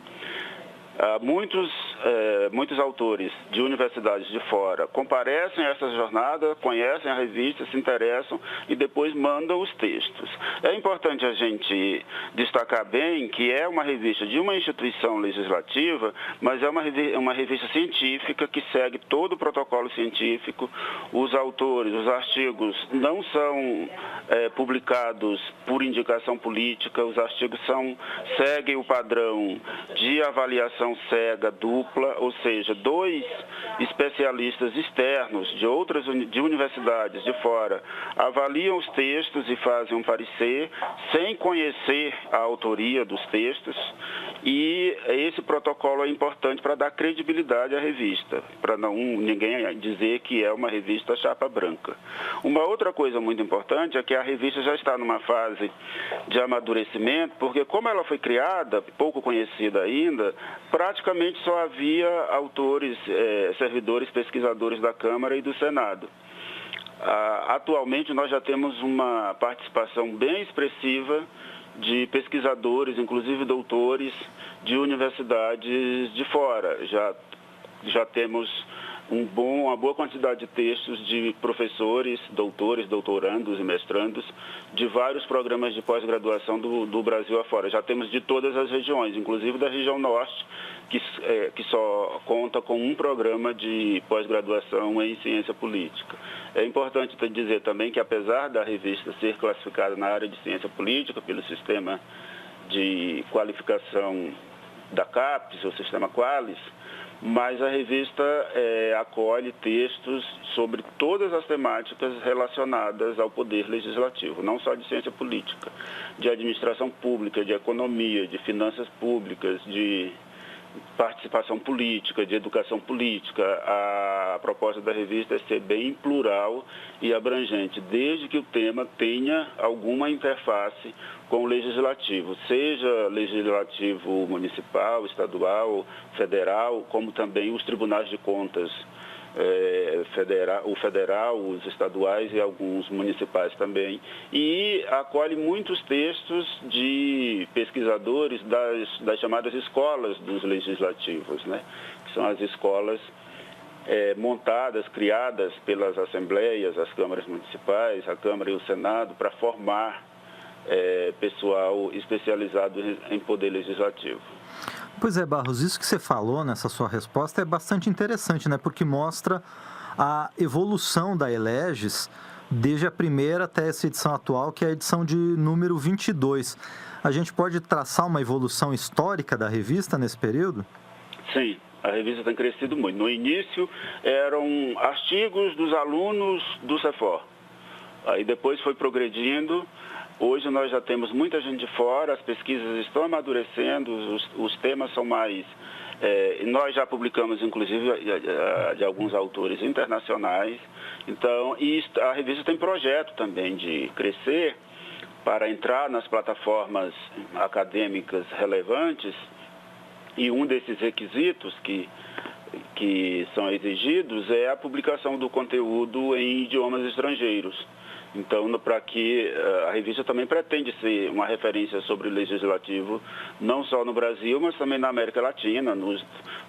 Muitos autores de universidades de fora comparecem a essa jornada, conhecem a revista, se interessam e depois mandam os textos. É importante a gente destacar bem que é uma revista de uma instituição legislativa, mas é uma revista científica que segue todo o protocolo científico. Os autores, os artigos não são publicados por indicação política, os artigos seguem o padrão de avaliação avaliação cega dupla, ou seja, 2 especialistas externos de universidades de fora avaliam os textos e fazem um parecer sem conhecer a autoria dos textos, e esse protocolo é importante para dar credibilidade à revista, para ninguém dizer que é uma revista chapa branca. Uma outra coisa muito importante é que a revista já está numa fase de amadurecimento, porque como ela foi criada, pouco conhecida ainda, praticamente só havia autores, servidores, pesquisadores da Câmara e do Senado. Atualmente nós já temos uma participação bem expressiva de pesquisadores, inclusive doutores de universidades de fora. Já temos uma boa quantidade de textos de professores, doutores, doutorandos e mestrandos de vários programas de pós-graduação do Brasil afora. Já temos de todas as regiões, inclusive da região norte, que só conta com um programa de pós-graduação em ciência política. É importante dizer também que, apesar da revista ser classificada na área de ciência política pelo sistema de qualificação da CAPES, o sistema Qualis, mas a revista acolhe textos sobre todas as temáticas relacionadas ao poder legislativo, não só de ciência política, de administração pública, de economia, de finanças públicas, de participação política, de educação política. A proposta da revista é ser bem plural e abrangente, desde que o tema tenha alguma interface com o legislativo, seja legislativo municipal, estadual, federal, como também os tribunais de contas, o federal, os estaduais e alguns municipais também. E acolhe muitos textos de pesquisadores das chamadas escolas dos legislativos, né? Que são as escolas montadas, criadas pelas assembleias, as câmaras municipais, a Câmara e o Senado, para formar pessoal especializado em poder legislativo. Pois é, Barros, isso que você falou nessa sua resposta é bastante interessante, né? Porque mostra a evolução da Eleges desde a primeira até essa edição atual, que é a edição de número 22. A gente pode traçar uma evolução histórica da revista nesse período? Sim, a revista tem crescido muito. No início eram artigos dos alunos do CEFOR. Aí depois foi progredindo. Hoje nós já temos muita gente de fora, as pesquisas estão amadurecendo, os temas são mais... nós já publicamos, inclusive, de alguns autores internacionais. Então, a revista tem projeto também de crescer para entrar nas plataformas acadêmicas relevantes, e um desses requisitos que são exigidos é a publicação do conteúdo em idiomas estrangeiros. Então, para que a revista também pretende ser uma referência sobre o legislativo, não só no Brasil, mas também na América Latina,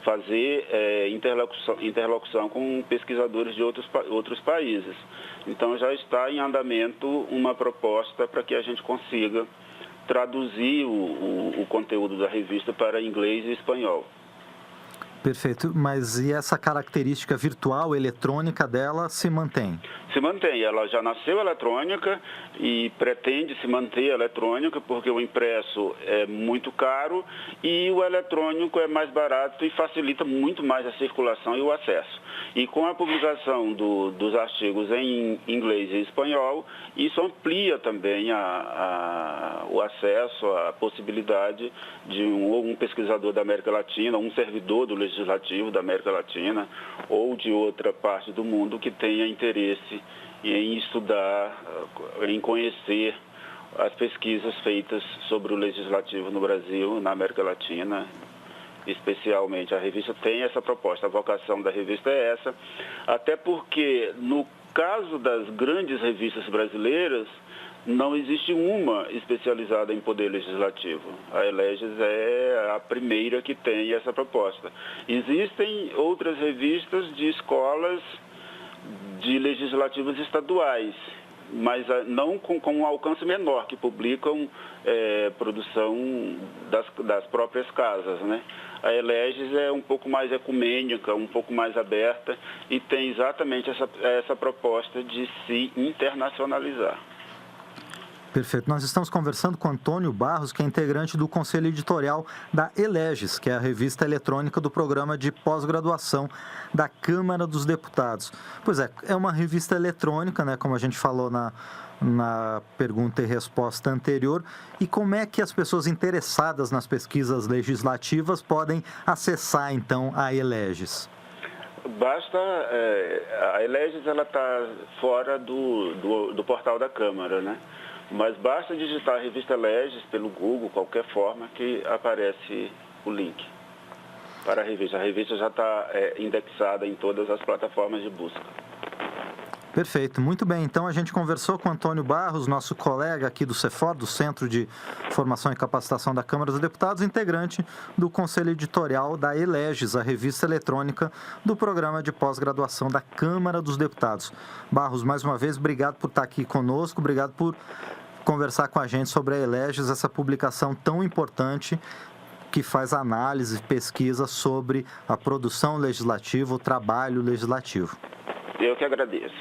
fazer interlocução com pesquisadores de outros países. Então, já está em andamento uma proposta para que a gente consiga traduzir o conteúdo da revista para inglês e espanhol. Perfeito, mas e essa característica virtual, eletrônica dela se mantém? Se mantém, ela já nasceu eletrônica e pretende se manter eletrônica, porque o impresso é muito caro e o eletrônico é mais barato e facilita muito mais a circulação e o acesso. E com a publicação dos artigos em inglês e espanhol, isso amplia também o acesso, a possibilidade de um pesquisador da América Latina, um servidor do legislativo da América Latina ou de outra parte do mundo que tenha interesse em estudar, em conhecer as pesquisas feitas sobre o legislativo no Brasil, na América Latina. Especialmente, a revista tem essa proposta, a vocação da revista é essa, até porque, no caso das grandes revistas brasileiras, não existe uma especializada em poder legislativo. A Eleges é a primeira que tem essa proposta. Existem outras revistas de escolas de legislativos estaduais, mas não com um alcance menor, que publicam produção das próprias casas, né? A Eleges é um pouco mais ecumênica, um pouco mais aberta e tem exatamente essa proposta de se internacionalizar. Perfeito. Nós estamos conversando com Antônio Barros, que é integrante do Conselho Editorial da Eleges, que é a revista eletrônica do programa de pós-graduação da Câmara dos Deputados. Pois é uma revista eletrônica, né, como a gente falou na pergunta e resposta anterior. E como é que as pessoas interessadas nas pesquisas legislativas podem acessar, então, a Eleges? Basta, a Eleges está fora do portal da Câmara, né? Mas basta digitar a revista Eleges pelo Google, qualquer forma, que aparece o link para a revista. A revista já está indexada em todas as plataformas de busca. Perfeito, muito bem. Então a gente conversou com Antônio Barros, nosso colega aqui do CEFOR, do Centro de Formação e Capacitação da Câmara dos Deputados, integrante do Conselho Editorial da Eleges, a revista eletrônica do programa de pós-graduação da Câmara dos Deputados. Barros, mais uma vez, obrigado por estar aqui conosco, obrigado por conversar com a gente sobre a Eleges, essa publicação tão importante que faz análise e pesquisa sobre a produção legislativa, o trabalho legislativo. Eu que agradeço.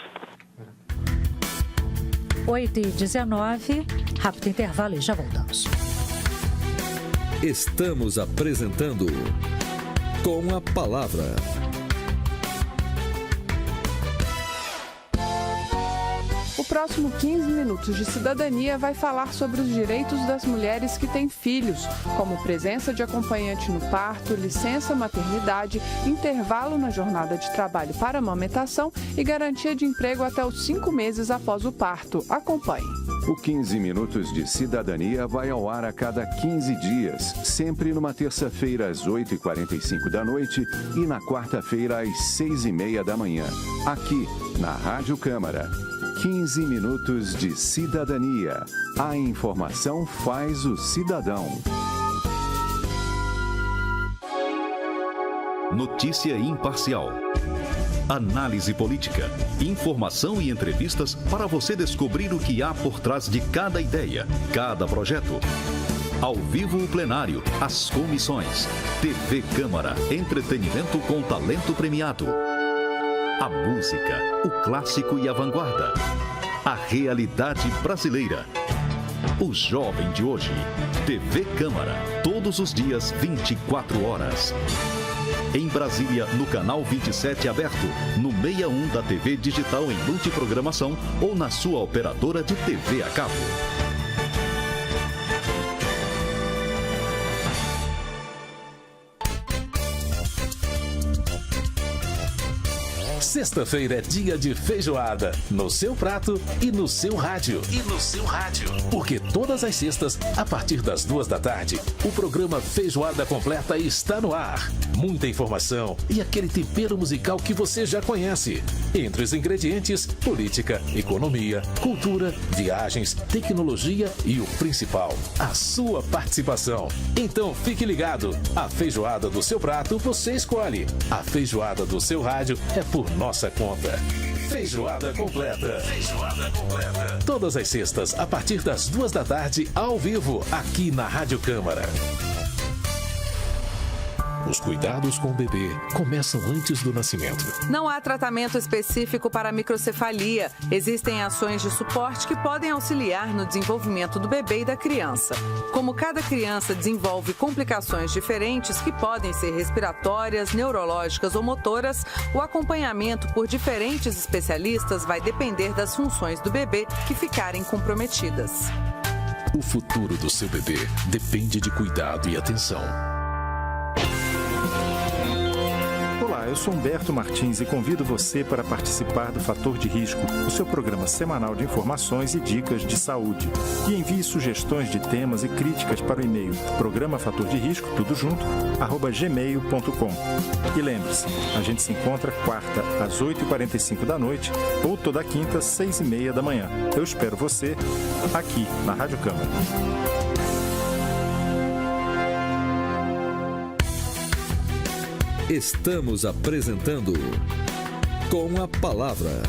8h19, rápido intervalo e já voltamos. Estamos apresentando Com a Palavra. O próximo 15 Minutos de Cidadania vai falar sobre os direitos das mulheres que têm filhos, como presença de acompanhante no parto, licença maternidade, intervalo na jornada de trabalho para amamentação e garantia de emprego até os 5 meses após o parto. Acompanhe. O 15 Minutos de Cidadania vai ao ar a cada 15 dias, sempre numa terça-feira às 8h45 da noite e na quarta-feira às 6h30 da manhã, aqui na Rádio Câmara. 15 Minutos de Cidadania. A informação faz o cidadão. Notícia imparcial. Análise política. Informação e entrevistas para você descobrir o que há por trás de cada ideia, cada projeto. Ao vivo o plenário, as comissões. TV Câmara. Entretenimento com talento premiado. A música, o clássico e a vanguarda. A realidade brasileira. O jovem de hoje. TV Câmara. Todos os dias, 24 horas. Em Brasília, no canal 27 aberto, no 61 da TV digital em multiprogramação ou na sua operadora de TV a cabo. Sexta-feira é dia de feijoada, no seu prato e no seu rádio. Porque todas as sextas, a partir das 2 da tarde, o programa Feijoada Completa está no ar. Muita informação e aquele tempero musical que você já conhece. Entre os ingredientes, política, economia, cultura, viagens, tecnologia e o principal, a sua participação. Então fique ligado, a feijoada do seu prato você escolhe. A feijoada do seu rádio é por nossa conta. Feijoada Completa. Todas as sextas, a partir das 2 da tarde, ao vivo, aqui na Rádio Câmara. Os cuidados com o bebê começam antes do nascimento. Não há tratamento específico para a microcefalia. Existem ações de suporte que podem auxiliar no desenvolvimento do bebê e da criança. Como cada criança desenvolve complicações diferentes que podem ser respiratórias, neurológicas ou motoras, o acompanhamento por diferentes especialistas vai depender das funções do bebê que ficarem comprometidas. O futuro do seu bebê depende de cuidado e atenção. Olá, eu sou Humberto Martins e convido você para participar do Fator de Risco, o seu programa semanal de informações e dicas de saúde. E envie sugestões de temas e críticas para o e-mail programa Fator de Risco, tudo junto, @gmail.com. E lembre-se, a gente se encontra quarta às 8h45 da noite ou toda quinta às 6h30 da manhã. Eu espero você aqui na Rádio Câmara. Estamos apresentando Com a Palavra.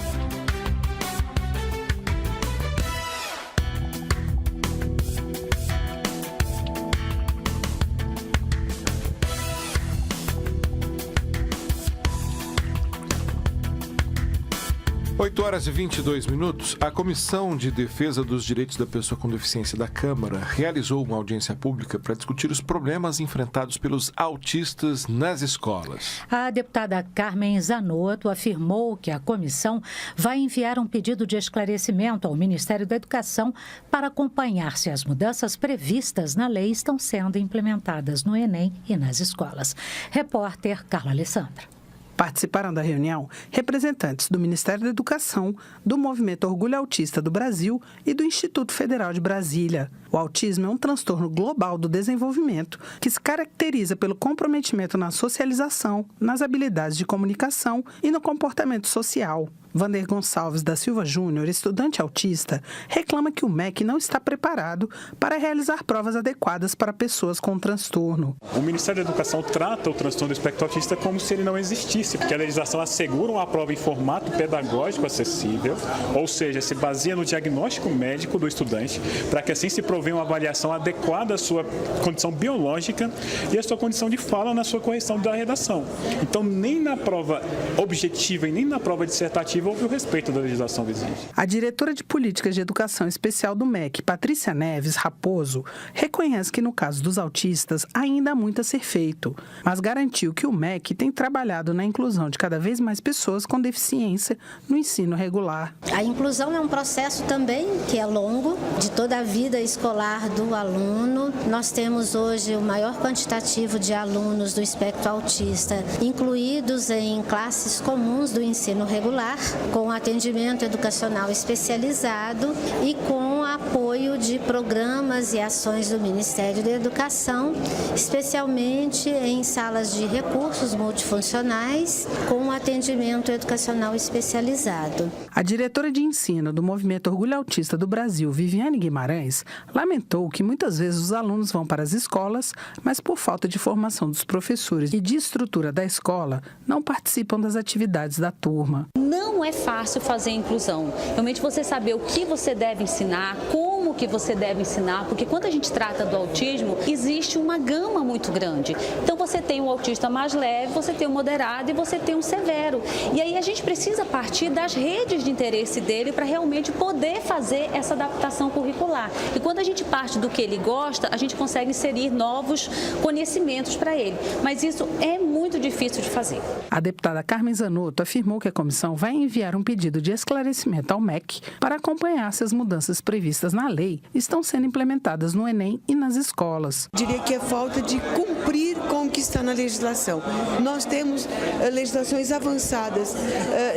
8h22. A Comissão de Defesa dos Direitos da Pessoa com Deficiência da Câmara realizou uma audiência pública para discutir os problemas enfrentados pelos autistas nas escolas. A deputada Carmen Zanotto afirmou que a comissão vai enviar um pedido de esclarecimento ao Ministério da Educação para acompanhar se as mudanças previstas na lei estão sendo implementadas no Enem e nas escolas. Repórter Carla Alessandra. Participaram da reunião representantes do Ministério da Educação, do Movimento Orgulho Autista do Brasil e do Instituto Federal de Brasília. O autismo é um transtorno global do desenvolvimento que se caracteriza pelo comprometimento na socialização, nas habilidades de comunicação e no comportamento social. Vander Gonçalves da Silva Júnior, estudante autista, reclama que o MEC não está preparado para realizar provas adequadas para pessoas com transtorno. O Ministério da Educação trata o transtorno do espectro autista como se ele não existisse, porque a legislação assegura uma prova em formato pedagógico acessível, ou seja, se baseia no diagnóstico médico do estudante, para que assim se provenha uma avaliação adequada à sua condição biológica e à sua condição de fala na sua correção da redação. Então, nem na prova objetiva e nem na prova dissertativa houve o respeito da legislação vigente. A diretora de Políticas de Educação Especial do MEC, Patrícia Neves Raposo, reconhece que no caso dos autistas ainda há muito a ser feito, mas garantiu que o MEC tem trabalhado na inclusão de cada vez mais pessoas com deficiência no ensino regular. A inclusão é um processo também que é longo, de toda a vida escolar do aluno. Nós temos hoje o maior quantitativo de alunos do espectro autista incluídos em classes comuns do ensino regular, com atendimento educacional especializado e com apoio de programas e ações do Ministério da Educação, especialmente em salas de recursos multifuncionais, com atendimento educacional especializado. A diretora de ensino do Movimento Orgulho Autista do Brasil, Viviane Guimarães, lamentou que muitas vezes os alunos vão para as escolas, mas por falta de formação dos professores e de estrutura da escola, não participam das atividades da turma. Não é fácil fazer inclusão. Realmente você saber o que você deve ensinar, como que você deve ensinar, porque quando a gente trata do autismo, existe uma gama muito grande. Então você tem o autista mais leve, você tem o moderado e você tem o severo. E aí a gente precisa partir das redes de interesse dele para realmente poder fazer essa adaptação curricular. E quando a gente parte do que ele gosta, a gente consegue inserir novos conhecimentos para ele. Mas isso é muito difícil de fazer. A deputada Carmen Zanotto afirmou que a comissão vai enviar um pedido de esclarecimento ao MEC para acompanhar se as mudanças previstas na lei estão sendo implementadas no Enem e nas escolas. Diria que é falta de cumprir com o que está na legislação. Nós temos legislações avançadas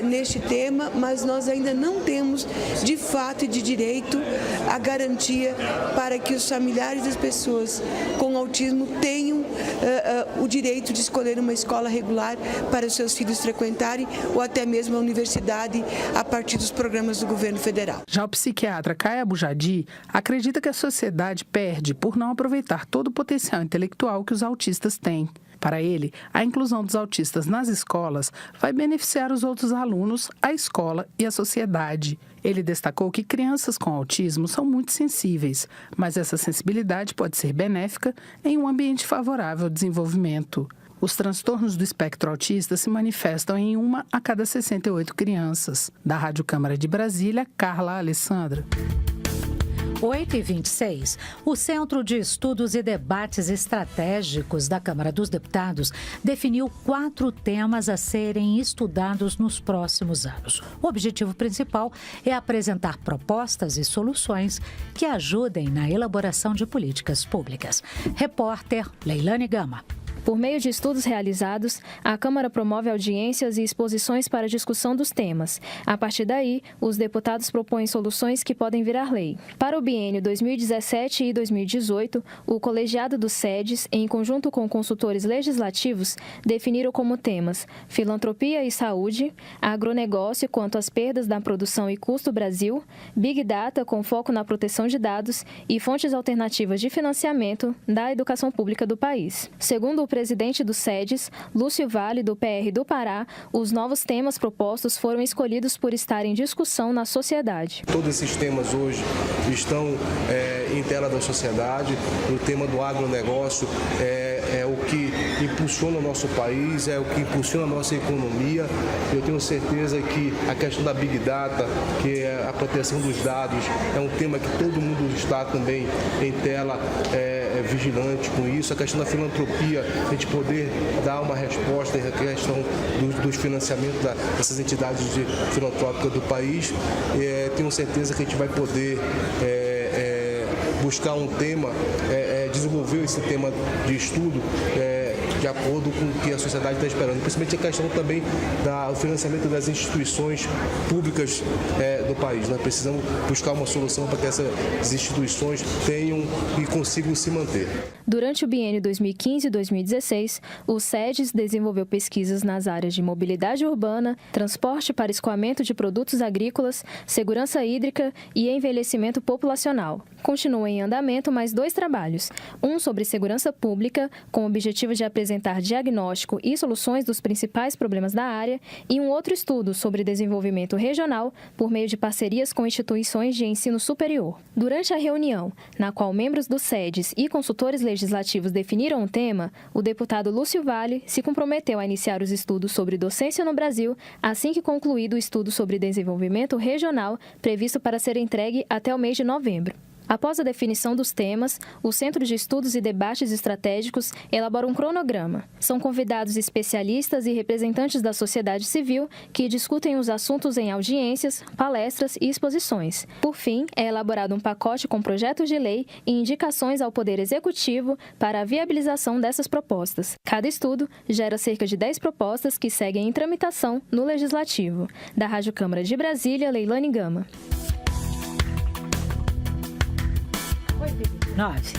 neste tema, mas nós ainda não temos, de fato e de direito, a garantia para que os familiares das pessoas com autismo tenham o direito de escolher uma escola regular para os seus filhos frequentarem ou até mesmo a universidade a partir dos programas do governo federal. Já o psiquiatra Caia Bujadi acredita que a sociedade perde por não aproveitar todo o potencial intelectual que os autistas têm. Para ele, a inclusão dos autistas nas escolas vai beneficiar os outros alunos, a escola e a sociedade. Ele destacou que crianças com autismo são muito sensíveis, mas essa sensibilidade pode ser benéfica em um ambiente favorável ao desenvolvimento. Os transtornos do espectro autista se manifestam em 1 a cada 68 crianças. Da Rádio Câmara de Brasília, Carla Alessandra. 8h26, o Centro de Estudos e Debates Estratégicos da Câmara dos Deputados definiu 4 temas a serem estudados nos próximos anos. O objetivo principal é apresentar propostas e soluções que ajudem na elaboração de políticas públicas. Repórter Leilane Gama. Por meio de estudos realizados, a Câmara promove audiências e exposições para discussão dos temas. A partir daí, os deputados propõem soluções que podem virar lei. Para o biênio 2017 e 2018, o colegiado do SEDES, em conjunto com consultores legislativos, definiram como temas filantropia e saúde, agronegócio quanto às perdas da produção e custo Brasil, Big Data com foco na proteção de dados e fontes alternativas de financiamento da educação pública do país. Segundo o presidente do SEDES, Lúcio Vale, do PR do Pará, os novos temas propostos foram escolhidos por estar em discussão na sociedade. Todos esses temas hoje estão em tela da sociedade. O tema do agronegócio é o que impulsiona o nosso país, é o que impulsiona a nossa economia. Eu tenho certeza que a questão da Big Data, que é a proteção dos dados, é um tema que todo mundo está também em tela vigilante com isso. A questão da filantropia, a gente poder dar uma resposta à questão dos financiamentos dessas entidades filantrópicas do país. Tenho certeza que a gente vai poder buscar um tema, desenvolver esse tema de estudo de acordo com o que a sociedade está esperando, principalmente a questão também do financiamento das instituições públicas do país. Nós precisamos buscar uma solução para que essas instituições tenham e consigam se manter. Durante o biênio 2015 e 2016, o SEDES desenvolveu pesquisas nas áreas de mobilidade urbana, transporte para escoamento de produtos agrícolas, segurança hídrica e envelhecimento populacional. Continuam em andamento mais 2 trabalhos, um sobre segurança pública, com o objetivo de apresentar diagnóstico e soluções dos principais problemas da área, e um outro estudo sobre desenvolvimento regional por meio de parcerias com instituições de ensino superior. Durante a reunião, na qual membros do SEDES e consultores legislativos definiram o tema, o deputado Lúcio Vale se comprometeu a iniciar os estudos sobre docência no Brasil assim que concluído o estudo sobre desenvolvimento regional, previsto para ser entregue até o mês de novembro. Após a definição dos temas, o Centro de Estudos e Debates Estratégicos elabora um cronograma. São convidados especialistas e representantes da sociedade civil que discutem os assuntos em audiências, palestras e exposições. Por fim, é elaborado um pacote com projetos de lei e indicações ao Poder Executivo para a viabilização dessas propostas. Cada estudo gera cerca de 10 propostas que seguem em tramitação no Legislativo. Da Rádio Câmara de Brasília, Leilane Gama. 9.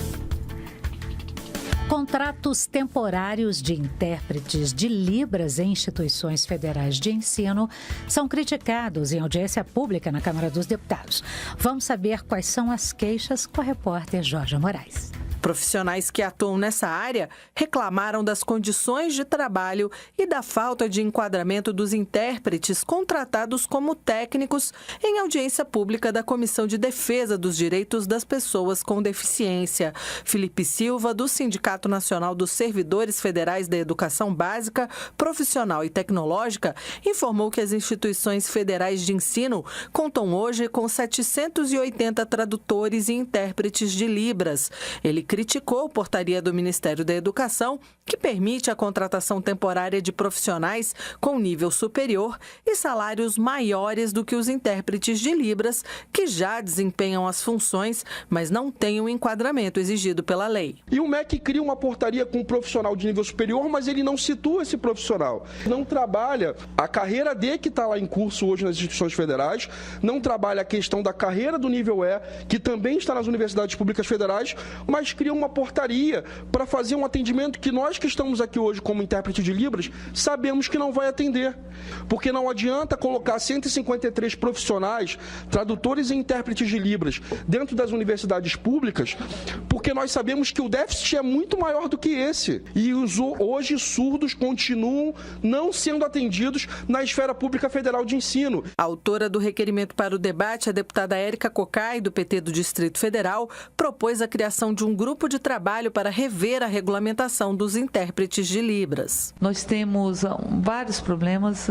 Contratos temporários de intérpretes de Libras em instituições federais de ensino são criticados em audiência pública na Câmara dos Deputados. Vamos saber quais são as queixas com a repórter Jorge Moraes. Profissionais que atuam nessa área reclamaram das condições de trabalho e da falta de enquadramento dos intérpretes contratados como técnicos em audiência pública da Comissão de Defesa dos Direitos das Pessoas com Deficiência. Felipe Silva, do Sindicato Nacional dos Servidores Federais da Educação Básica, Profissional e Tecnológica, informou que as instituições federais de ensino contam hoje com 780 tradutores e intérpretes de Libras. Ele criticou a portaria do Ministério da Educação, que permite a contratação temporária de profissionais com nível superior e salários maiores do que os intérpretes de Libras, que já desempenham as funções, mas não têm o enquadramento exigido pela lei. E o MEC cria uma portaria com um profissional de nível superior, mas ele não situa esse profissional. Não trabalha a carreira D, que está lá em curso hoje nas instituições federais, não trabalha a questão da carreira do nível E, que também está nas universidades públicas federais, mas cria uma portaria para fazer um atendimento que nós que estamos aqui hoje como intérprete de Libras sabemos que não vai atender. Porque não adianta colocar 153 profissionais, tradutores e intérpretes de Libras dentro das universidades públicas, porque nós sabemos que o déficit é muito maior do que esse. E hoje surdos continuam não sendo atendidos na esfera pública federal de ensino. A autora do requerimento para o debate, a deputada Érica Cocai, do PT do Distrito Federal, propôs a criação de um grupo de trabalho para rever a regulamentação dos intérpretes de Libras. Nós temos vários problemas.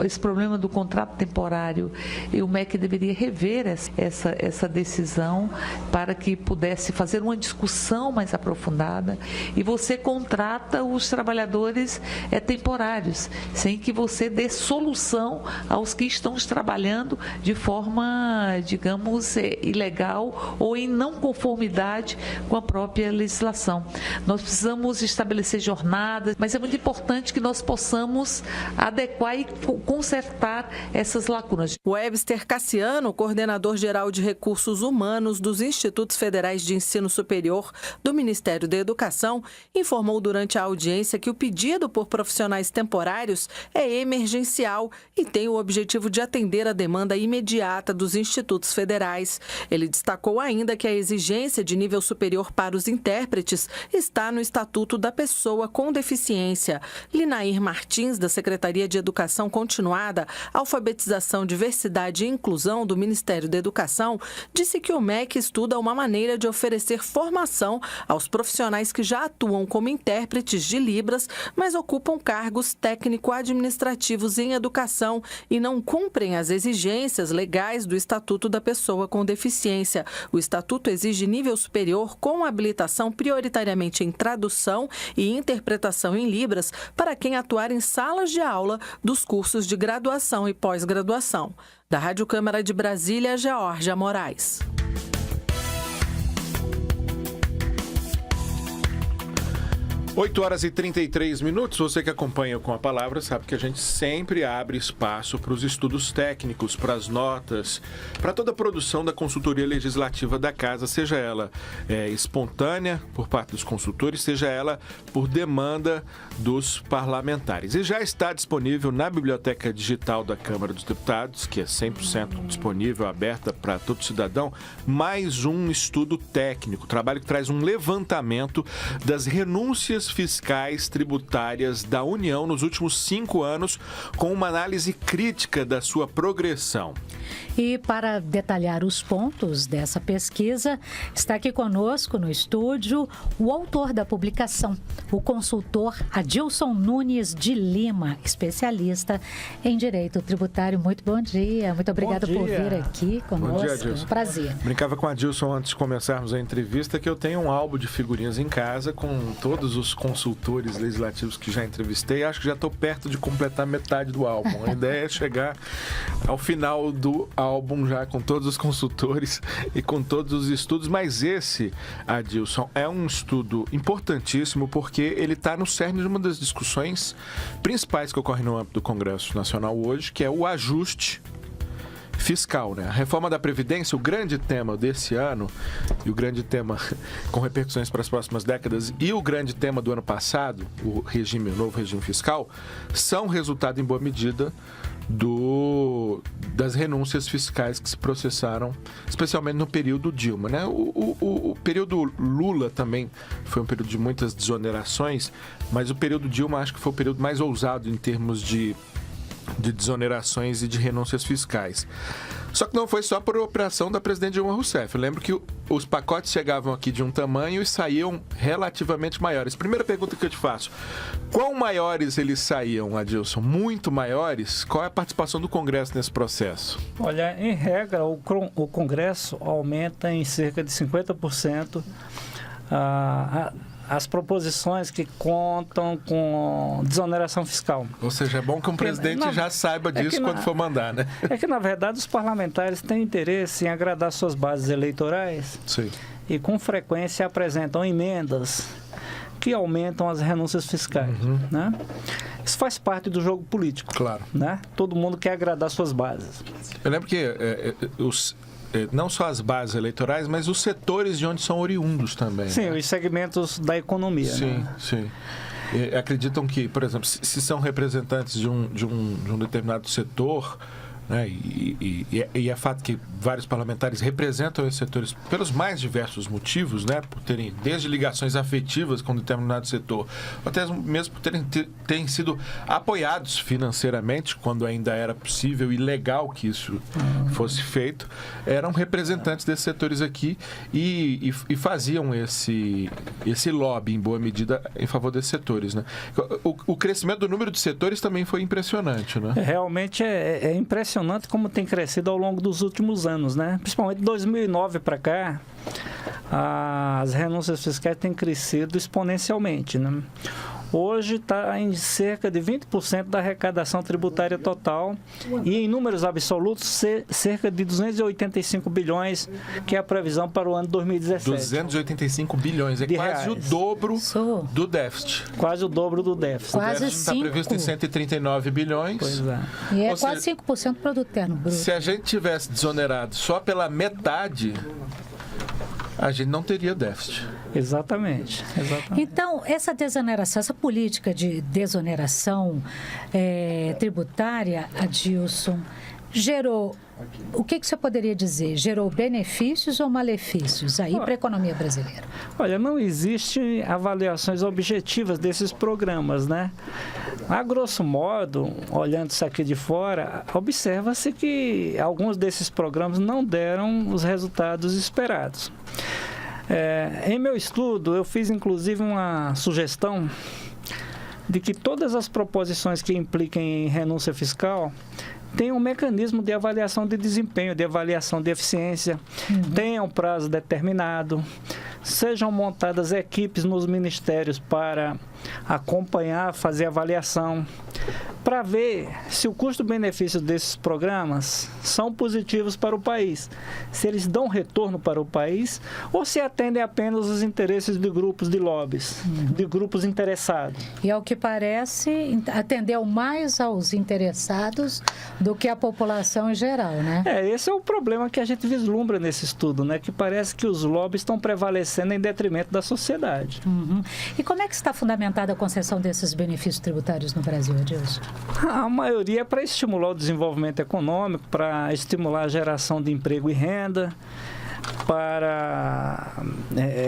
Esse problema do contrato temporário, e o MEC deveria rever essa decisão para que pudesse fazer uma discussão mais aprofundada. E você contrata os trabalhadores temporários, sem que você dê solução aos que estão trabalhando de forma, digamos, ilegal ou em não conformidade com a própria legislação. Nós precisamos estabelecer jornadas, mas é muito importante que nós possamos adequar e consertar essas lacunas. Webster Cassiano, coordenador geral de recursos humanos dos Institutos Federais de Ensino Superior do Ministério da Educação, informou durante a audiência que o pedido por profissionais temporários é emergencial e tem o objetivo de atender a demanda imediata dos institutos federais. Ele destacou ainda que a exigência de nível superior para os intérpretes está no Estatuto da Pessoa com Deficiência. Linair Martins, da Secretaria de Educação Continuada, Alfabetização, Diversidade e Inclusão do Ministério da Educação, disse que o MEC estuda uma maneira de oferecer formação aos profissionais que já atuam como intérpretes de Libras, mas ocupam cargos técnico-administrativos em educação e não cumprem as exigências legais do Estatuto da Pessoa com Deficiência. O Estatuto exige nível superior com habilitação prioritariamente em tradução e interpretação em Libras para quem atuar em salas de aula dos cursos de graduação e pós-graduação. Da Rádio Câmara de Brasília, Geórgia Moraes. 8h33. Você que acompanha Com a Palavra sabe que a gente sempre abre espaço para os estudos técnicos, para as notas, para toda a produção da consultoria legislativa da Casa, seja ela espontânea por parte dos consultores, seja ela por demanda dos parlamentares. E já está disponível na Biblioteca Digital da Câmara dos Deputados, que é 100% disponível, aberta para todo cidadão, mais um estudo técnico, trabalho que traz um levantamento das renúncias fiscais tributárias da União nos últimos 5 anos, com uma análise crítica da sua progressão. E para detalhar os pontos dessa pesquisa, está aqui conosco no estúdio o autor da publicação, o consultor Adilson Nunes de Lima, especialista em direito tributário. Muito bom dia, muito obrigada por vir aqui conosco. Bom dia, Adilson. É um prazer. Brincava com a Adilson antes de começarmos a entrevista que eu tenho um álbum de figurinhas em casa com todos os consultores legislativos que já entrevistei. Acho que já estou perto de completar metade do álbum. A ideia é chegar ao final do álbum já com todos os consultores e com todos os estudos, mas esse, Adilson, é um estudo importantíssimo porque ele está no cerne de uma das discussões principais que ocorrem no âmbito do Congresso Nacional hoje, que é o ajuste fiscal, né? A reforma da Previdência, o grande tema desse ano, e o grande tema com repercussões para as próximas décadas, e o grande tema do ano passado, o novo regime fiscal, são resultado em boa medida das renúncias fiscais que se processaram, especialmente no período Dilma, né? O período Lula também foi um período de muitas desonerações, mas o período Dilma acho que foi o período mais ousado em termos de desonerações e de renúncias fiscais. Só que não foi só por operação da presidente Dilma Rousseff. Eu lembro que os pacotes chegavam aqui de um tamanho e saíam relativamente maiores. Primeira pergunta que eu te faço: quão maiores eles saíam, Adilson? Muito maiores? Qual é a participação do Congresso nesse processo? Olha, em regra, o Congresso aumenta em cerca de 50% as proposições que contam com desoneração fiscal. Ou seja, é bom que um presidente já saiba disso quando for mandar, né? É que, na verdade, os parlamentares têm interesse em agradar suas bases eleitorais. Sim. E, com frequência, apresentam emendas que aumentam as renúncias fiscais, né? Isso faz parte do jogo político. Claro. Né? Todo mundo quer agradar suas bases. Eu lembro que não só as bases eleitorais, mas os setores de onde são oriundos também. Sim, né? Os segmentos da economia. Sim, né? sim. E acreditam que, por exemplo, se são representantes de um determinado setor, né, e é fato que vários parlamentares representam esses setores pelos mais diversos motivos, né, por terem desde ligações afetivas com determinado setor, até mesmo por terem sido apoiados financeiramente quando ainda era possível e legal que isso fosse feito, eram representantes desses setores aqui e faziam esse lobby em boa medida em favor desses setores, né? O crescimento do número de setores também foi impressionante, né? Realmente é impressionante como tem crescido ao longo dos últimos anos, né? Principalmente de 2009 para cá, as renúncias fiscais têm crescido exponencialmente, né? Hoje está em cerca de 20% da arrecadação tributária total e, em números absolutos, cerca de 285 bilhões, que é a previsão para o ano 2017. 285 bilhões, é quase o dobro do déficit. Quase o dobro do déficit. O déficit está previsto em 139 bilhões. Pois é. E é quase 5% do produto interno bruto. Se a gente tivesse desonerado só pela metade, a gente não teria déficit. Exatamente. Então, essa desoneração, essa política de desoneração tributária, Adilson, Gerou, o que você poderia dizer? Gerou benefícios ou malefícios aí para a economia brasileira? Olha, não existem avaliações objetivas desses programas, né? A grosso modo, olhando isso aqui de fora, observa-se que alguns desses programas não deram os resultados esperados. Em meu estudo, eu fiz inclusive uma sugestão de que todas as proposições que impliquem em renúncia fiscal tenham um mecanismo de avaliação de desempenho, de avaliação de eficiência, tenham prazo determinado, sejam montadas equipes nos ministérios para acompanhar, fazer avaliação, para ver se o custo-benefício desses programas são positivos para o país, se eles dão retorno para o país ou se atendem apenas os interesses de grupos de lobbies, de grupos interessados. E ao que parece, atendeu mais aos interessados do que a população em geral, né? Esse é o problema que a gente vislumbra nesse estudo, né? Que parece que os lobbies estão prevalecendo em detrimento da sociedade. E como é que está fundamentada a concessão desses benefícios tributários no Brasil, Adilson? A maioria é para estimular o desenvolvimento econômico, para estimular a geração de emprego e renda, para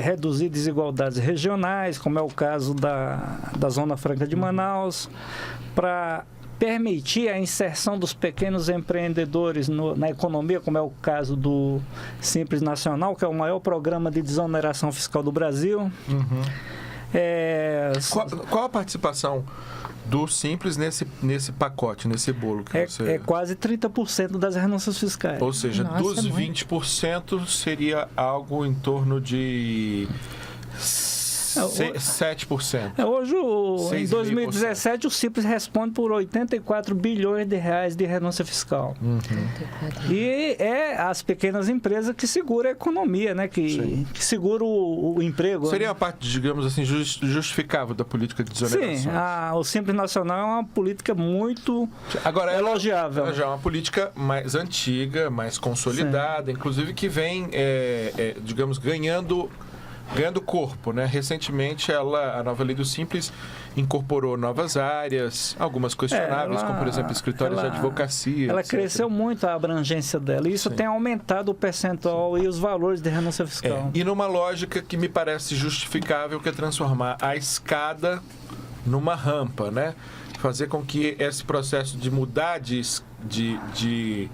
reduzir desigualdades regionais, como é o caso da Zona Franca de Manaus, para permitir a inserção dos pequenos empreendedores na economia, como é o caso do Simples Nacional, que é o maior programa de desoneração fiscal do Brasil. Qual a participação do Simples nesse pacote, nesse bolo que você... É quase 30% das renúncias fiscais. Ou seja, dos 20% seria algo em torno de 7%. Hoje, em 2017, o Simples responde por 84 bilhões de reais de renúncia fiscal. E é as pequenas empresas que seguram a economia, né? Que seguram o emprego. Seria a parte, digamos assim, justificável da política de desonerações. Sim, o Simples Nacional é uma política muito elogiável. Ela já é uma política mais antiga, mais consolidada, inclusive que vem, digamos, ganhando corpo, né? Recentemente, a nova lei do Simples incorporou novas áreas, algumas questionáveis, como, por exemplo, escritórios de advocacia. Ela etc. cresceu muito a abrangência dela, e isso tem aumentado o percentual e os valores de renúncia fiscal. E numa lógica que me parece justificável, que é transformar a escada numa rampa, né? Fazer com que esse processo de mudar de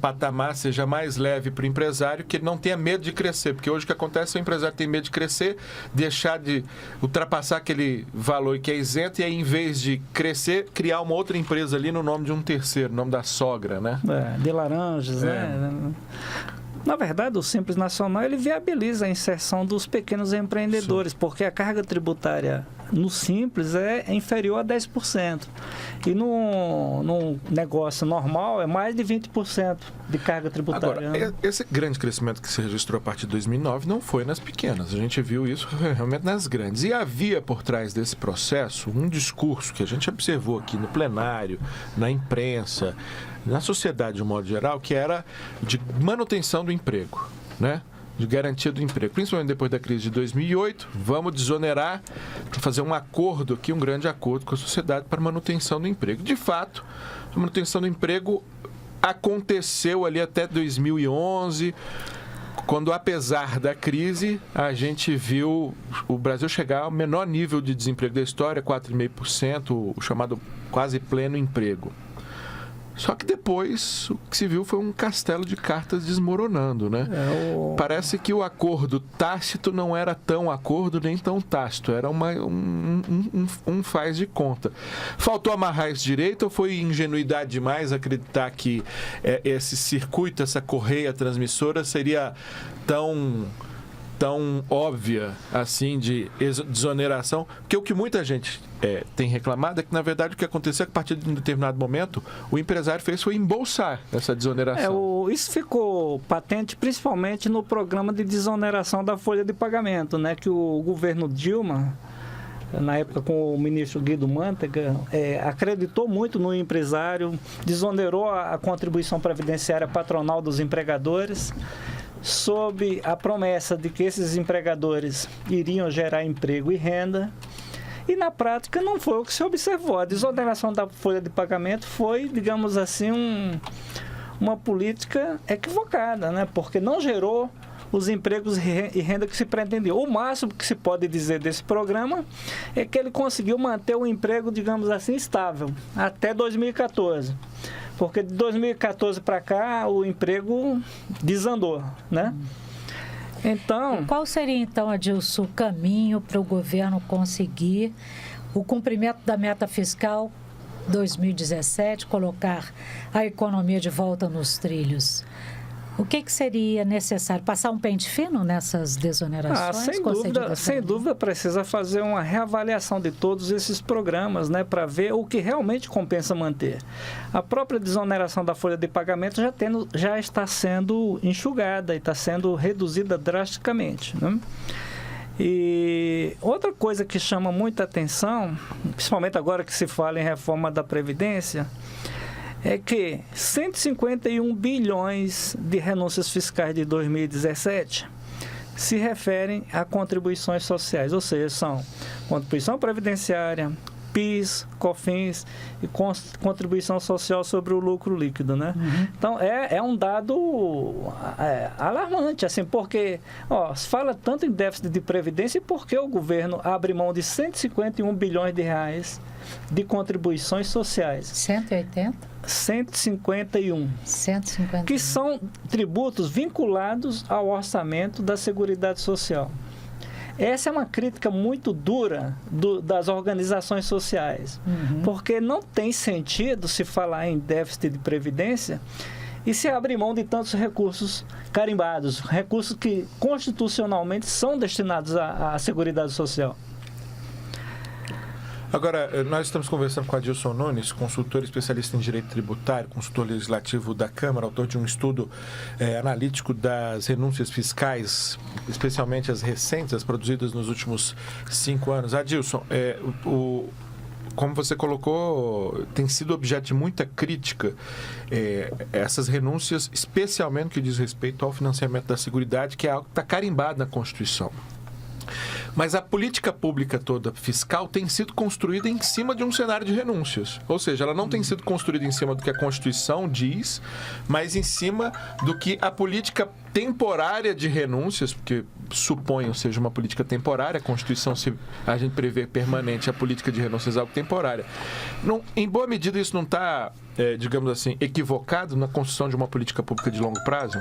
patamar seja mais leve para o empresário, que ele não tenha medo de crescer, porque hoje o que acontece é o empresário tem medo de crescer, deixar de ultrapassar aquele valor que é isento e aí, em vez de crescer, criar uma outra empresa ali no nome de um terceiro, no nome da sogra, né? De laranjas, né? Na verdade, o Simples Nacional ele viabiliza a inserção dos pequenos empreendedores, porque a carga tributária no Simples é inferior a 10%. E num negócio normal é mais de 20% de carga tributária. Agora, esse grande crescimento que se registrou a partir de 2009 não foi nas pequenas. A gente viu isso realmente nas grandes. E havia por trás desse processo um discurso que a gente observou aqui no plenário, na imprensa, na sociedade de um modo geral, que era de manutenção do emprego, né? De garantia do emprego, principalmente depois da crise de 2008, vamos desonerar para fazer um acordo aqui, um grande acordo com a sociedade para manutenção do emprego. De fato, a manutenção do emprego aconteceu ali até 2011, quando, apesar da crise, a gente viu o Brasil chegar ao menor nível de desemprego da história, 4,5%, o chamado quase pleno emprego. Só que depois o que se viu foi um castelo de cartas desmoronando, né? Parece que o acordo tácito não era tão acordo nem tão tácito, era um faz de conta. Faltou amarrar isso direito ou foi ingenuidade demais acreditar que esse circuito, essa correia transmissora seria tão óbvia assim de desoneração? Porque o que muita gente tem reclamado é que, na verdade, o que aconteceu é que, a partir de um determinado momento, o empresário foi embolsar essa desoneração. Isso ficou patente principalmente no programa de desoneração da folha de pagamento, né? Que o governo Dilma, na época com o ministro Guido Mantega, acreditou muito no empresário, desonerou a contribuição previdenciária patronal dos empregadores, sob a promessa de que esses empregadores iriam gerar emprego e renda. E na prática não foi o que se observou. A desoneração da folha de pagamento foi, digamos assim, uma política equivocada, né? Porque não gerou os empregos e renda que se pretendia. O máximo que se pode dizer desse programa é que ele conseguiu manter o emprego, digamos assim, estável até 2014. Porque de 2014 para cá o emprego desandou, né? Então, qual seria então, Adilson, o caminho para o governo conseguir o cumprimento da meta fiscal 2017, colocar a economia de volta nos trilhos? O que seria necessário? Passar um pente fino nessas desonerações? Sem dúvida precisa fazer uma reavaliação de todos esses programas, né, para ver o que realmente compensa manter. A própria desoneração da folha de pagamento já está sendo enxugada e está sendo reduzida drasticamente, né? E outra coisa que chama muita atenção, principalmente agora que se fala em reforma da Previdência, é que 151 bilhões de renúncias fiscais de 2017 se referem a contribuições sociais, ou seja, são contribuição previdenciária, PIS, COFINS e contribuição social sobre o lucro líquido, né? Então, é um dado alarmante, assim, porque se fala tanto em déficit de previdência e por que o governo abre mão de 151 bilhões de reais de contribuições sociais? 151. Que são tributos vinculados ao orçamento da Seguridade Social. Essa é uma crítica muito dura das organizações sociais, porque não tem sentido se falar em déficit de previdência e se abrir mão de tantos recursos carimbados, recursos que constitucionalmente são destinados à Seguridade Social. Agora, nós estamos conversando com Adilson Nunes, consultor especialista em direito tributário, consultor legislativo da Câmara, autor de um estudo analítico das renúncias fiscais, especialmente as recentes, as produzidas nos últimos 5 anos. Adilson, como você colocou, tem sido objeto de muita crítica essas renúncias, especialmente no que diz respeito ao financiamento da Seguridade, que é algo que está carimbado na Constituição. Mas a política pública toda fiscal tem sido construída em cima de um cenário de renúncias. Ou seja, ela não tem sido construída em cima do que a Constituição diz, mas em cima do que a política temporária de renúncias, porque suponho seja uma política temporária, a Constituição, se a gente prevê permanente, a política de renúncias é algo temporária. Em boa medida, isso não está, digamos assim, equivocado na construção de uma política pública de longo prazo?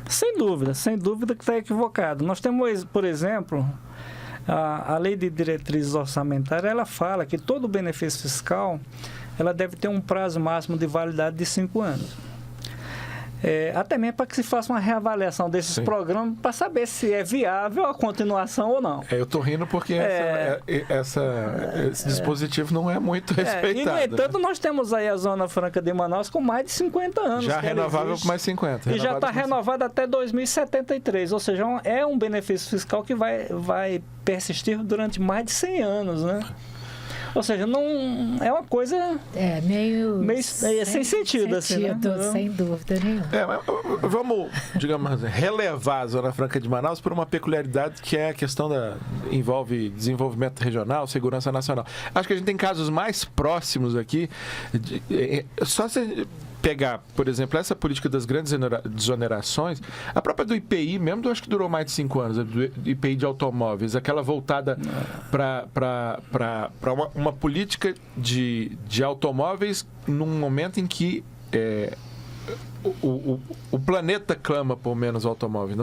Sem dúvida que está equivocado. Nós temos, por exemplo, a Lei de Diretrizes Orçamentárias, ela fala que todo benefício fiscal ela deve ter um prazo máximo de validade de 5 anos. Até mesmo para que se faça uma reavaliação desses programas para saber se é viável a continuação ou não. Eu estou rindo porque esse dispositivo não é muito respeitado. E, no entanto, nós temos aí a Zona Franca de Manaus com mais de 50 anos. Já renovável com mais 50. E já está renovado até 2073. Ou seja, é um benefício fiscal que vai persistir durante mais de 100 anos, né? Ou seja, não é uma coisa meio sem sentido, assim, né? Sem dúvida nenhuma. Mas vamos, digamos, relevar a Zona Franca de Manaus por uma peculiaridade que é a questão envolve desenvolvimento regional, segurança nacional. Acho que a gente tem casos mais próximos aqui. Só se pegar, por exemplo, essa política das grandes desonerações, a própria do IPI mesmo, eu acho que durou mais de 5 anos, do IPI de automóveis, aquela voltada para uma política de automóveis num momento em que o planeta clama por menos automóveis.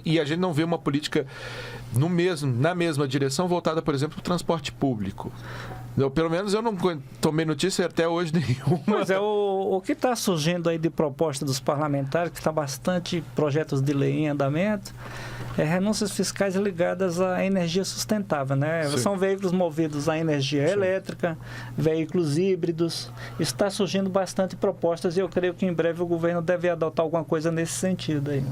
E a gente não vê uma política na mesma direção voltada, por exemplo, para o transporte público. Pelo menos eu não tomei notícia até hoje nenhuma. Mas o que está surgindo aí de proposta dos parlamentares, que está bastante projetos de lei em andamento, renúncias fiscais ligadas à energia sustentável, né? Sim. São veículos movidos à energia elétrica, veículos híbridos. Está surgindo bastante propostas e eu creio que em breve o governo deve adotar alguma coisa nesse sentido aí.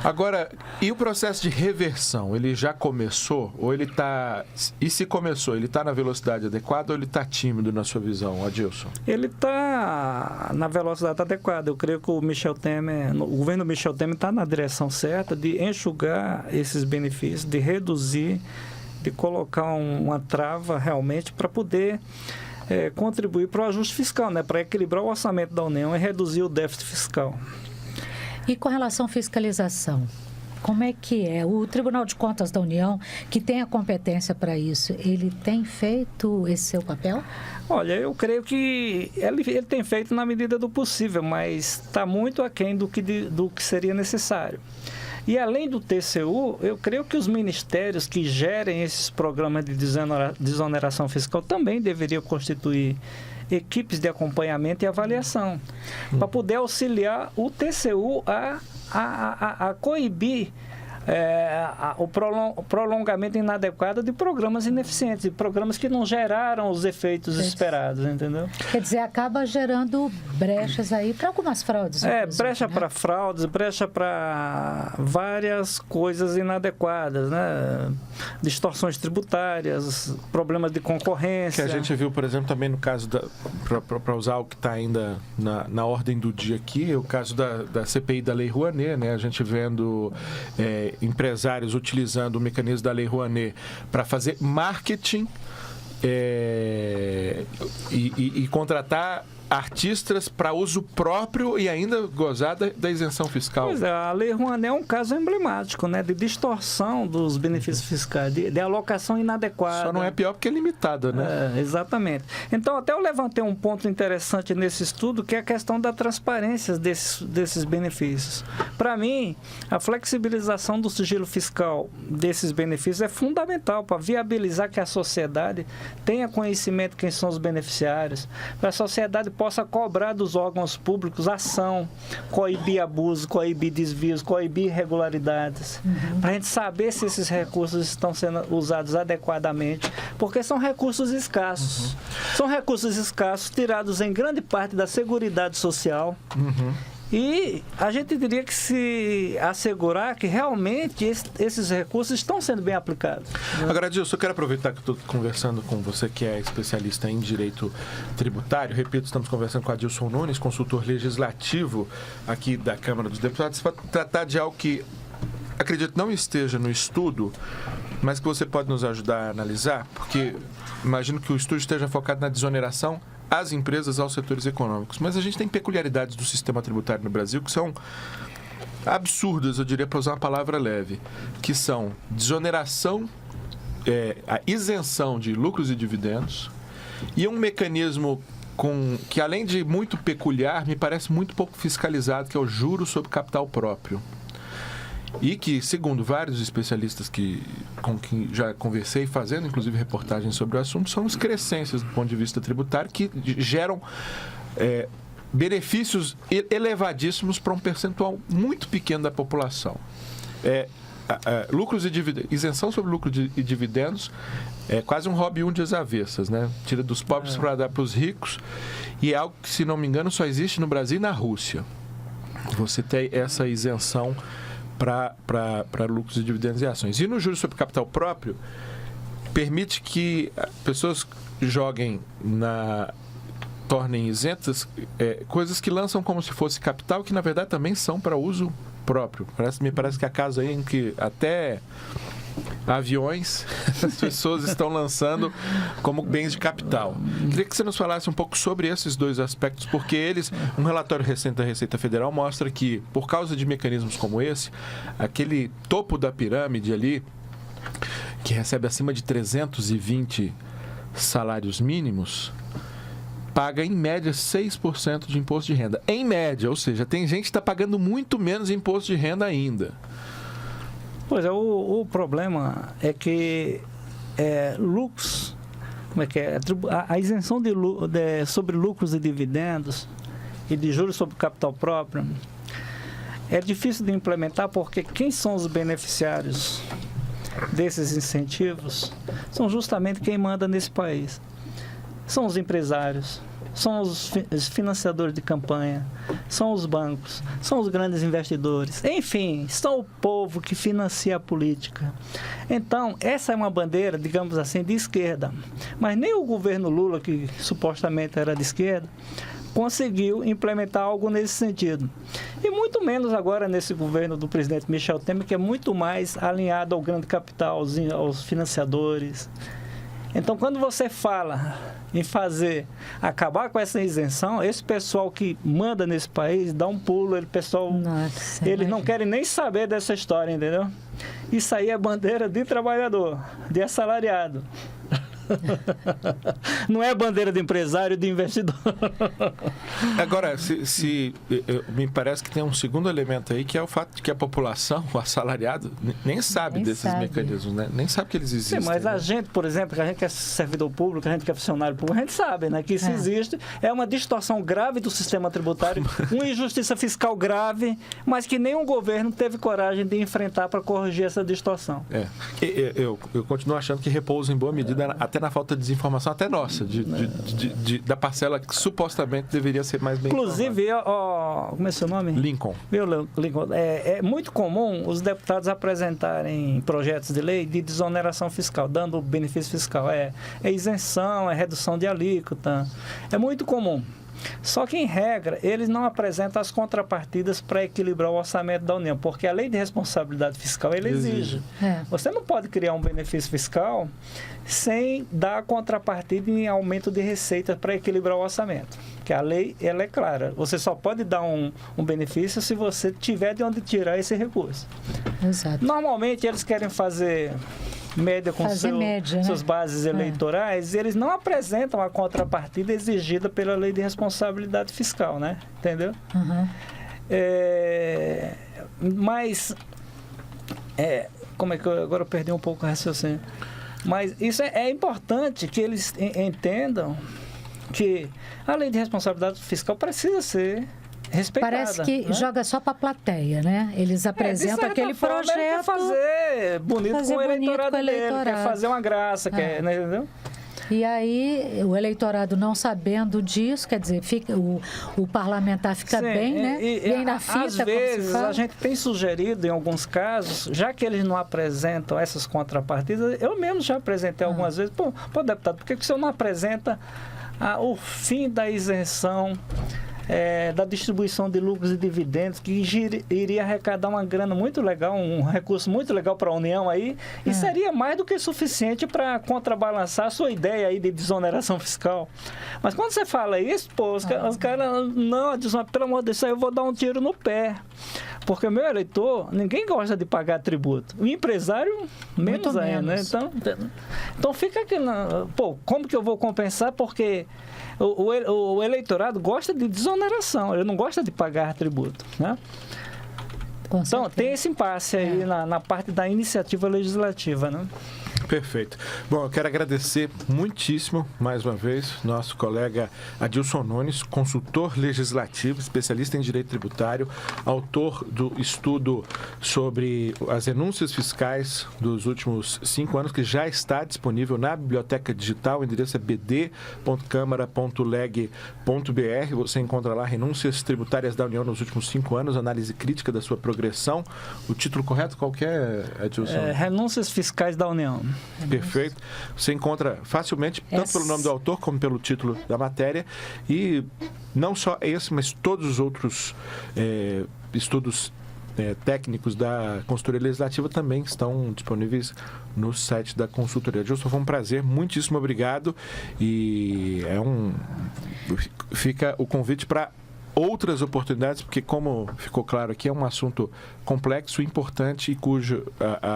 Agora, e o processo de reversão? Ele já começou? Ou ele está... E se começou, ele está na velocidade adequada ou ele está tímido na sua visão, Adilson? Ele está na velocidade adequada. Eu creio que o governo Michel Temer está na direção certa de enxugar esses benefícios, de reduzir, de colocar uma trava realmente para poder contribuir para o ajuste fiscal, né? Para equilibrar o orçamento da União e reduzir o déficit fiscal. E com relação à fiscalização? Como é que é? O Tribunal de Contas da União, que tem a competência para isso, ele tem feito esse seu papel? Olha, eu creio que ele tem feito na medida do possível, mas está muito aquém do que seria necessário. E além do TCU, eu creio que os ministérios que gerem esses programas de desoneração fiscal também deveriam constituir equipes de acompanhamento e avaliação, para poder auxiliar o TCU a coibir o prolongamento inadequado de programas ineficientes, de programas que não geraram os efeitos esperados, entendeu? Quer dizer, acaba gerando brechas aí para algumas fraudes. Brecha, né? Para fraudes, brecha para várias coisas inadequadas, né? Distorções tributárias, problemas de concorrência. Que a gente viu, por exemplo, também no caso, para usar o que está ainda na ordem do dia aqui, o caso da CPI da Lei Rouanet, né? A gente vendo empresários utilizando o mecanismo da Lei Rouanet para fazer marketing e contratar artistas para uso próprio e ainda gozar da isenção fiscal. Pois é, a Lei Rouanet é um caso emblemático, né, de distorção dos benefícios fiscais, de alocação inadequada. Só não é pior porque é limitada, né? Exatamente. Então, até eu levantei um ponto interessante nesse estudo, que é a questão da transparência desses benefícios. Para mim, a flexibilização do sigilo fiscal desses benefícios é fundamental para viabilizar que a sociedade tenha conhecimento de quem são os beneficiários, para a sociedade possa cobrar dos órgãos públicos ação, coibir abusos, coibir desvios, coibir irregularidades, para a gente saber se esses recursos estão sendo usados adequadamente, porque são recursos escassos. São recursos escassos tirados em grande parte da Seguridade Social. E a gente teria que se assegurar que realmente esses recursos estão sendo bem aplicados. Agora, Dilson, eu quero aproveitar que estou conversando com você, que é especialista em direito tributário. Repito, estamos conversando com Adilson Nunes, consultor legislativo aqui da Câmara dos Deputados, para tratar de algo que acredito não esteja no estudo, mas que você pode nos ajudar a analisar, porque imagino que o estudo esteja focado na desoneração às empresas, aos setores econômicos. Mas a gente tem peculiaridades do sistema tributário no Brasil que são absurdas, eu diria, para usar uma palavra leve, que são desoneração, a isenção de lucros e dividendos e um mecanismo que, além de muito peculiar, me parece muito pouco fiscalizado, que é o juro sobre capital próprio. E que, segundo vários especialistas com quem já conversei, fazendo inclusive reportagens sobre o assunto, são excrescências do ponto de vista tributário que geram benefícios elevadíssimos para um percentual muito pequeno da população. Lucros e dividendos, isenção sobre lucro e dividendos é quase um Robin Hood de avessas, né? Tira dos pobres para dar para os ricos, e é algo que, se não me engano, só existe no Brasil e na Rússia. Você tem essa isenção para lucros e dividendos e ações. E no juros sobre capital próprio, permite que pessoas joguem tornem isentas coisas que lançam como se fosse capital, que na verdade também são para uso próprio. Me parece que há casos aí em que até aviões as pessoas estão lançando como bens de capital. Queria que você nos falasse um pouco sobre esses dois aspectos, porque um relatório recente da Receita Federal mostra que, por causa de mecanismos como esse, aquele topo da pirâmide ali, que recebe acima de 320 salários mínimos, paga em média 6% de imposto de renda. Em média, ou seja, tem gente que está pagando muito menos imposto de renda ainda. Pois é, o problema é que lucros, a isenção sobre lucros e dividendos e de juros sobre capital próprio é difícil de implementar, porque quem são os beneficiários desses incentivos são justamente quem manda nesse país. São os empresários, são os financiadores de campanha, são os bancos, são os grandes investidores, enfim, são o povo que financia a política. Então, essa é uma bandeira, digamos assim, de esquerda. Mas nem o governo Lula, que supostamente era de esquerda, conseguiu implementar algo nesse sentido. E muito menos agora nesse governo do presidente Michel Temer, que é muito mais alinhado ao grande capital, aos financiadores. Então, quando você fala em acabar com essa isenção, esse pessoal que manda nesse país dá um pulo, eles não querem nem saber dessa história, entendeu? Isso aí é bandeira de trabalhador, de assalariado. Não é bandeira de empresário, de investidor. Agora, me parece que tem um segundo elemento aí, que é o fato de que a população, o assalariado, nem sabe desses mecanismos, né? Nem sabe que eles existem. Sim, mas a gente, por exemplo, que a gente que é servidor público, a gente que é funcionário público, a gente sabe, né, que isso existe, é uma distorção grave do sistema tributário, uma injustiça fiscal grave, mas que nenhum governo teve coragem de enfrentar para corrigir essa distorção. Eu continuo achando que repousa em boa medida até na falta de desinformação, até nossa, da parcela que supostamente deveria ser mais bem Inclusive, como é seu nome? Lincoln. Lincoln. É muito comum os deputados apresentarem projetos de lei de desoneração fiscal, dando benefício fiscal. É isenção, é redução de alíquota. É muito comum. Só que, em regra, eles não apresentam as contrapartidas para equilibrar o orçamento da União, porque a lei de responsabilidade fiscal, ele exige. Você não pode criar um benefício fiscal sem dar contrapartida em aumento de receitas para equilibrar o orçamento. Porque a lei, ela é clara. Você só pode dar um benefício se você tiver de onde tirar esse recurso. Exato. Normalmente, eles querem fazer média com suas bases eleitorais, eles não apresentam a contrapartida exigida pela lei de responsabilidade fiscal, né? Entendeu? Mas, como é que agora eu perdi um pouco o raciocínio? Mas isso é importante que eles entendam que a lei de responsabilidade fiscal precisa ser respeitada. Parece que joga só para a plateia, né? Eles apresentam aquele projeto. Quer fazer bonito com o eleitorado dele, quer fazer uma graça, quer, né, entendeu? E aí, o eleitorado não sabendo disso, quer dizer, o parlamentar fica bem, né? Bem na fita, às vezes, a gente tem sugerido, em alguns casos, já que eles não apresentam essas contrapartidas, eu mesmo já apresentei algumas vezes, pô, deputado, por que o senhor não apresenta o fim da isenção da distribuição de lucros e dividendos, que iria arrecadar uma grana muito legal, um recurso muito legal para a União aí, e seria mais do que suficiente para contrabalançar a sua ideia aí de desoneração fiscal. Mas quando você fala isso, pô, os caras, não, pelo amor de Deus, eu vou dar um tiro no pé. Porque o meu eleitor, ninguém gosta de pagar tributo. O empresário, menos ainda, né? Então fica aqui, pô, como que eu vou compensar? Porque o eleitorado gosta de desoneração, ele não gosta de pagar tributo, né? Então, tem esse impasse aí na parte da iniciativa legislativa, né? Perfeito. Bom, eu quero agradecer muitíssimo, mais uma vez, nosso colega Adilson Nunes, consultor legislativo, especialista em direito tributário, autor do estudo sobre as renúncias fiscais dos últimos 5 anos, que já está disponível na biblioteca digital, o endereço é bd.câmara.leg.br. Você encontra lá renúncias tributárias da União nos últimos 5 anos, análise crítica da sua progressão. O título correto qual que é, Adilson? Renúncias fiscais da União. Perfeito. Você encontra facilmente, tanto pelo nome do autor como pelo título da matéria. E não só esse, mas todos os outros estudos técnicos da consultoria legislativa também estão disponíveis no site da consultoria. Adilson, foi um prazer, muitíssimo obrigado. E fica o convite para outras oportunidades, porque, como ficou claro aqui, é um assunto complexo, importante e cujo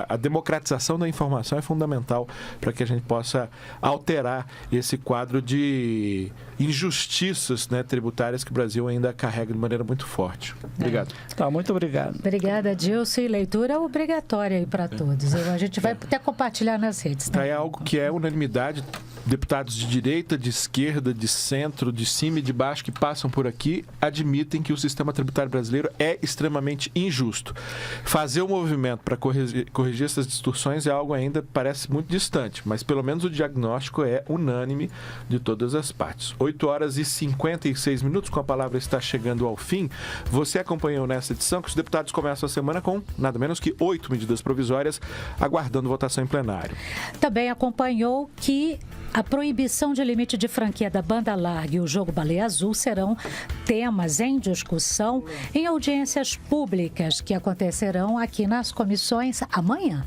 a democratização da informação é fundamental para que a gente possa alterar esse quadro de injustiças, né, tributárias que o Brasil ainda carrega de maneira muito forte. Obrigado. Muito obrigado. Obrigada, Dilson. Leitura obrigatória aí para todos. A gente vai até compartilhar nas redes. Tá? É algo que é unanimidade. Deputados de direita, de esquerda, de centro, de cima e de baixo que passam por aqui admitem que o sistema tributário brasileiro é extremamente injusto. Fazer o movimento para corrigir essas distorções é algo ainda parece muito distante, mas pelo menos o diagnóstico é unânime de todas as partes. 8h56, com a palavra está chegando ao fim. Você acompanhou nessa edição que os deputados começam a semana com nada menos que 8 medidas provisórias aguardando votação em plenário. Também acompanhou que a proibição de limite de franquia da banda larga e o jogo Baleia Azul serão temas em discussão em audiências públicas que acontecerão aqui nas comissões amanhã.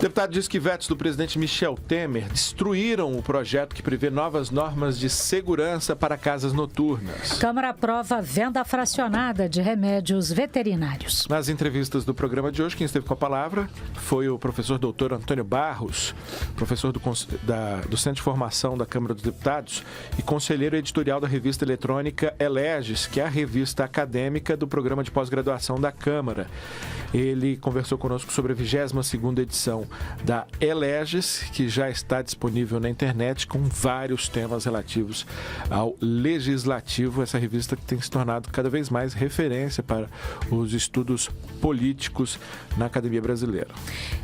deputado diz que vetos do presidente Michel Temer destruíram o projeto que prevê novas normas de segurança para casas noturnas. Câmara aprova venda fracionada de remédios veterinários. Nas entrevistas do programa de hoje, quem esteve com a palavra foi o professor doutor Antônio Barros, professor do Centro de Formação da Câmara dos Deputados e conselheiro editorial da revista eletrônica Eleges, que é a revista acadêmica do programa de pós-graduação da Câmara. Ele conversou conosco sobre a 22ª edição da Eleges, que já está disponível na internet com vários temas relativos ao legislativo. Essa revista que tem se tornado cada vez mais referência para os estudos políticos na academia brasileira.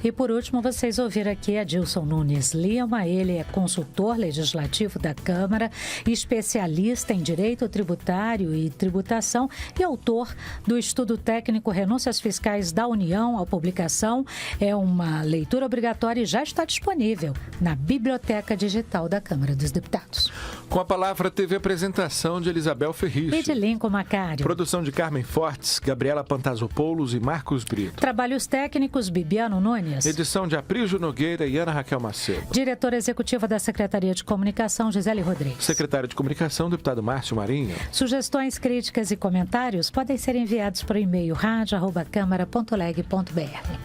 E por último, vocês ouviram aqui Adilson Nunes Lima. Ele é consultor legislativo da Câmara, especialista em direito tributário e tributação e autor do estudo técnico Renúncias Fiscais da União. A publicação é uma leitura obrigatória e já está disponível na Biblioteca Digital da Câmara dos Deputados. Com a palavra, teve a apresentação de Elisabel Ferricho. E de Lincoln Macário. Produção de Carmen Fortes, Gabriela Pantazopoulos e Marcos Brito. Trabalhos técnicos, Bibiano Nunes. Edição de Aprígio Nogueira e Ana Raquel Macedo. Diretora executiva da Secretaria de Comunicação, Gisele Rodrigues. Secretário de Comunicação, deputado Márcio Marinho. Sugestões, críticas e comentários podem ser enviados por e-mail radio@câmara.leg.br.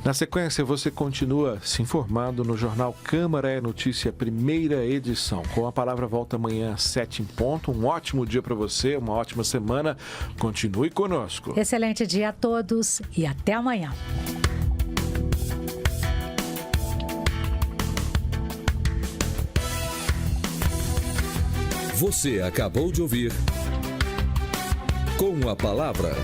Na sequência, você continua se informando no jornal Câmara é Notícia, primeira edição. Com a palavra, volta amanhã às 7 em ponto. Um ótimo dia para você, uma ótima semana. Continue conosco. Excelente dia a todos e até amanhã. Você acabou de ouvir Com a Palavra.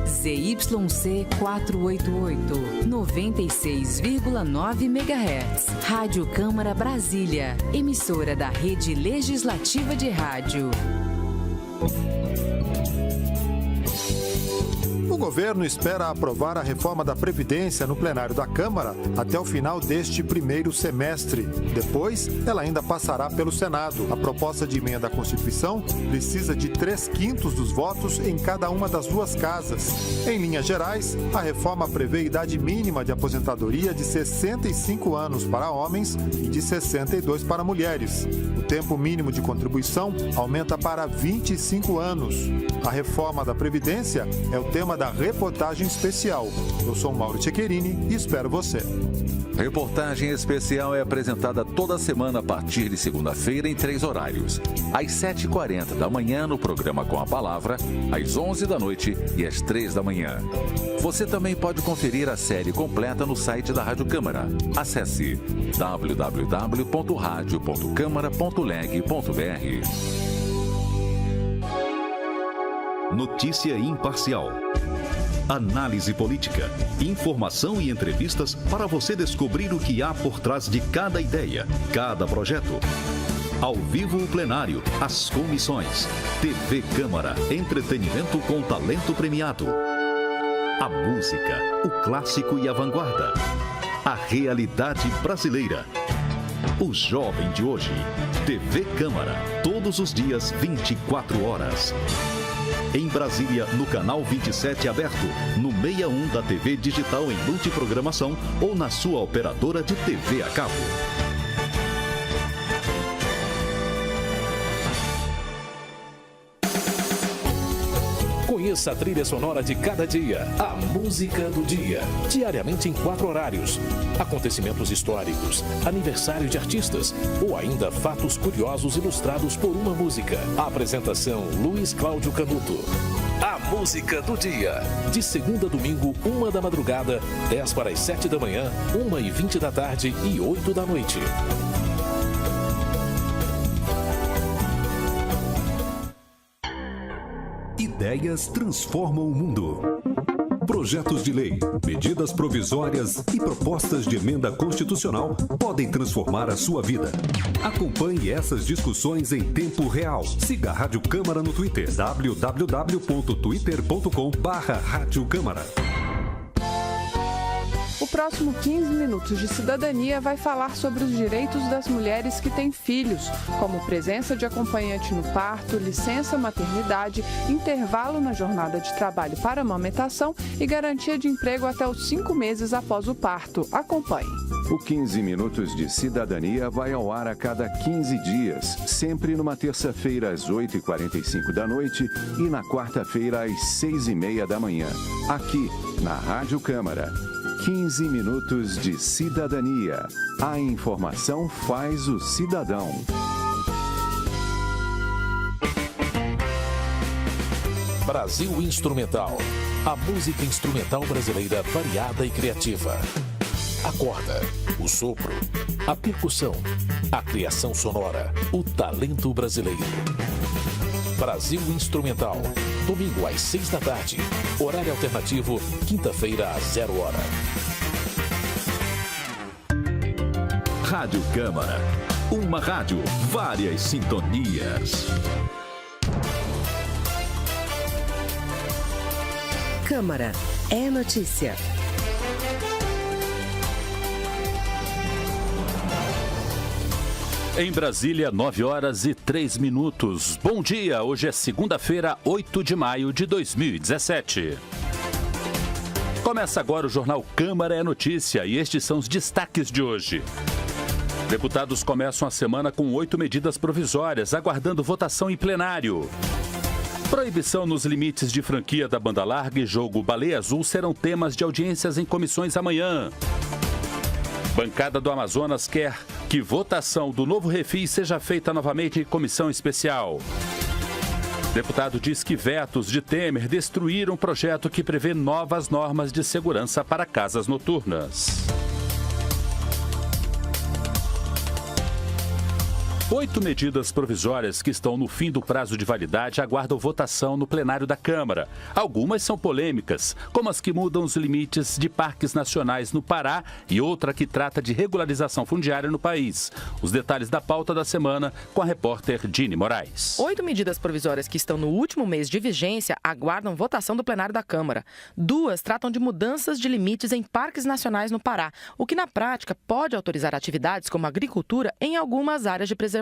ZYC 488, 96,9 MHz. Rádio Câmara Brasília, emissora da Rede Legislativa de Rádio. O governo espera aprovar a reforma da Previdência no plenário da Câmara até o final deste primeiro semestre. Depois, ela ainda passará pelo Senado. A proposta de emenda à Constituição precisa de 3/5 dos votos em cada uma das duas casas. Em linhas gerais, a reforma prevê idade mínima de aposentadoria de 65 anos para homens e de 62 para mulheres. O tempo mínimo de contribuição aumenta para 25 anos. A reforma da Previdência é o tema da reportagem especial. Eu sou Mauro Tchequerini e espero você. Reportagem especial é apresentada toda semana a partir de segunda-feira em 3 horários. Às 7h40 da manhã no programa Com a Palavra, às 11 da noite e às 3 da manhã. Você também pode conferir a série completa no site da Rádio Câmara. Acesse www.radio.câmara.leg.br. Notícia imparcial. Análise política, informação e entrevistas para você descobrir o que há por trás de cada ideia, cada projeto. Ao vivo o plenário, as comissões. TV Câmara, entretenimento com talento premiado. A música, o clássico e a vanguarda. A realidade brasileira. O jovem de hoje. TV Câmara, todos os dias, 24 horas. Em Brasília, no canal 27 aberto, no 61 da TV digital em multiprogramação ou na sua operadora de TV a cabo. Conheça a trilha sonora de cada dia, a música do dia. Diariamente em 4 horários. Acontecimentos históricos, aniversário de artistas ou ainda fatos curiosos ilustrados por uma música. A apresentação Luiz Cláudio Canuto. A música do dia. De segunda a domingo, 1 da madrugada, 10 para as 7 da manhã, 1h20 da tarde e 8 da noite. Ideias transformam o mundo. Projetos de lei, medidas provisórias e propostas de emenda constitucional podem transformar a sua vida. Acompanhe essas discussões em tempo real. Siga a Rádio Câmara no Twitter, www.twitter.com/Rádio Câmara. O próximo 15 Minutos de Cidadania vai falar sobre os direitos das mulheres que têm filhos, como presença de acompanhante no parto, licença maternidade, intervalo na jornada de trabalho para amamentação e garantia de emprego até os 5 meses após o parto. Acompanhe. O 15 Minutos de Cidadania vai ao ar a cada 15 dias, sempre numa terça-feira às 8h45 da noite e na quarta-feira às 6h30 da manhã, aqui na Rádio Câmara. 15 Minutos de Cidadania. A informação faz o cidadão. Brasil Instrumental. A música instrumental brasileira variada e criativa. A corda, o sopro, a percussão, a criação sonora, o talento brasileiro. Brasil Instrumental. Domingo às 6 da tarde. Horário alternativo, quinta-feira às 0 hora. Rádio Câmara. Uma rádio, várias sintonias. Câmara é notícia. Em Brasília, 9h03. Bom dia, hoje é segunda-feira, 8 de maio de 2017. Começa agora o jornal Câmara é Notícia e estes são os destaques de hoje. Deputados começam a semana com 8 medidas provisórias, aguardando votação em plenário. Proibição nos limites de franquia da banda larga e jogo Baleia Azul serão temas de audiências em comissões amanhã. Bancada do Amazonas quer que votação do novo refis seja feita novamente em comissão especial. Deputado diz que vetos de Temer destruíram um projeto que prevê novas normas de segurança para casas noturnas. 8 medidas provisórias que estão no fim do prazo de validade aguardam votação no plenário da Câmara. Algumas são polêmicas, como as que mudam os limites de parques nacionais no Pará e outra que trata de regularização fundiária no país. Os detalhes da pauta da semana com a repórter Dini Moraes. 8 medidas provisórias que estão no último mês de vigência aguardam votação do plenário da Câmara. 2 tratam de mudanças de limites em parques nacionais no Pará, o que na prática pode autorizar atividades como agricultura em algumas áreas de preservação.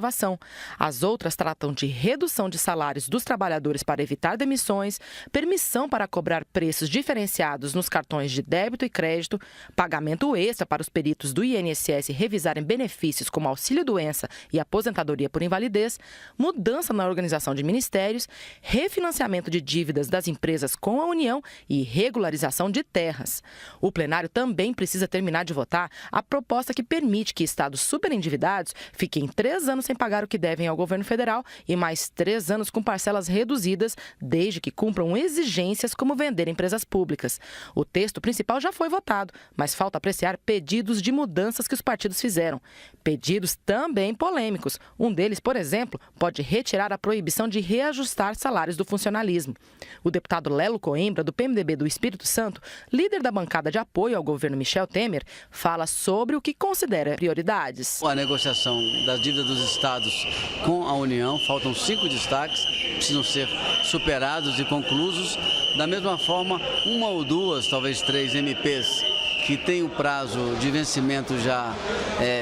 As outras tratam de redução de salários dos trabalhadores para evitar demissões, permissão para cobrar preços diferenciados nos cartões de débito e crédito, pagamento extra para os peritos do INSS revisarem benefícios como auxílio-doença e aposentadoria por invalidez, mudança na organização de ministérios, refinanciamento de dívidas das empresas com a União e regularização de terras. O plenário também precisa terminar de votar a proposta que permite que estados superendividados fiquem 3 anos sem pagar o que devem ao governo federal e mais 3 anos com parcelas reduzidas, desde que cumpram exigências como vender empresas públicas. O texto principal já foi votado, mas falta apreciar pedidos de mudanças que os partidos fizeram. Pedidos também polêmicos. Um deles, por exemplo, pode retirar a proibição de reajustar salários do funcionalismo. O deputado Lelo Coimbra, do PMDB do Espírito Santo, líder da bancada de apoio ao governo Michel Temer, fala sobre o que considera prioridades. A negociação das dívidas dos estados com a União, faltam 5 destaques, precisam ser superados e conclusos. Da mesma forma, 1 ou 2, talvez 3 MPs que têm o prazo de vencimento já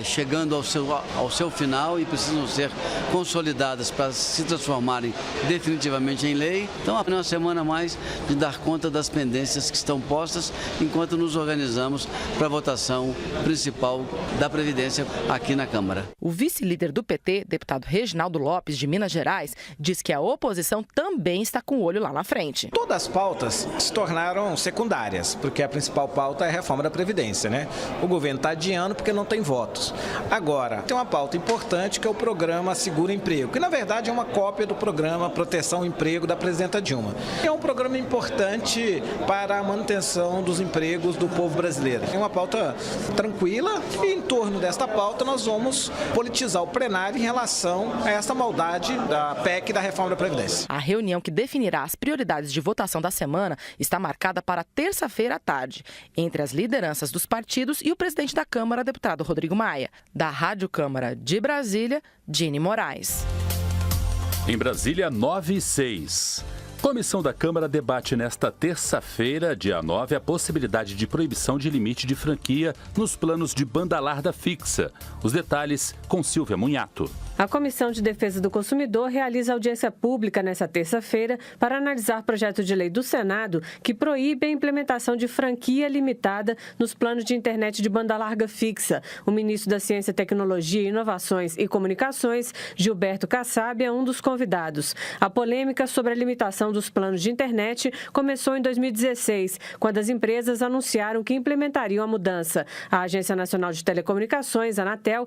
chegando ao seu final e precisam ser consolidadas para se transformarem definitivamente em lei. Então, é uma semana a mais de dar conta das pendências que estão postas enquanto nos organizamos para a votação principal da Previdência aqui na Câmara. O vice-líder do PT, deputado Reginaldo Lopes, de Minas Gerais, diz que a oposição também está com o olho lá na frente. Todas as pautas se tornaram secundárias, porque a principal pauta é a reforma da Previdência, né? O governo está adiando porque não tem votos. Agora, tem uma pauta importante que é o programa Seguro Emprego, que na verdade é uma cópia do programa Proteção ao Emprego da presidenta Dilma. É um programa importante para a manutenção dos empregos do povo brasileiro. É uma pauta tranquila e em torno desta pauta nós vamos politizar o plenário em relação a essa maldade da PEC da reforma da Previdência. A reunião que definirá as prioridades de votação da semana está marcada para terça-feira à tarde, entre as lideranças dos partidos e o presidente da Câmara, deputado Rodrigo Maia. Da Rádio Câmara de Brasília, Dini Moraes. Em Brasília, 9h06. Comissão da Câmara debate nesta terça-feira, dia 9, a possibilidade de proibição de limite de franquia nos planos de banda larga fixa. Os detalhes com Silvia Munhato. A Comissão de Defesa do Consumidor realiza audiência pública nesta terça-feira para analisar projeto de lei do Senado que proíbe a implementação de franquia limitada nos planos de internet de banda larga fixa. O ministro da Ciência, Tecnologia, Inovações e Comunicações, Gilberto Kassab, é um dos convidados. A polêmica sobre a limitação dos planos de internet começou em 2016, quando as empresas anunciaram que implementariam a mudança. A Agência Nacional de Telecomunicações, Anatel,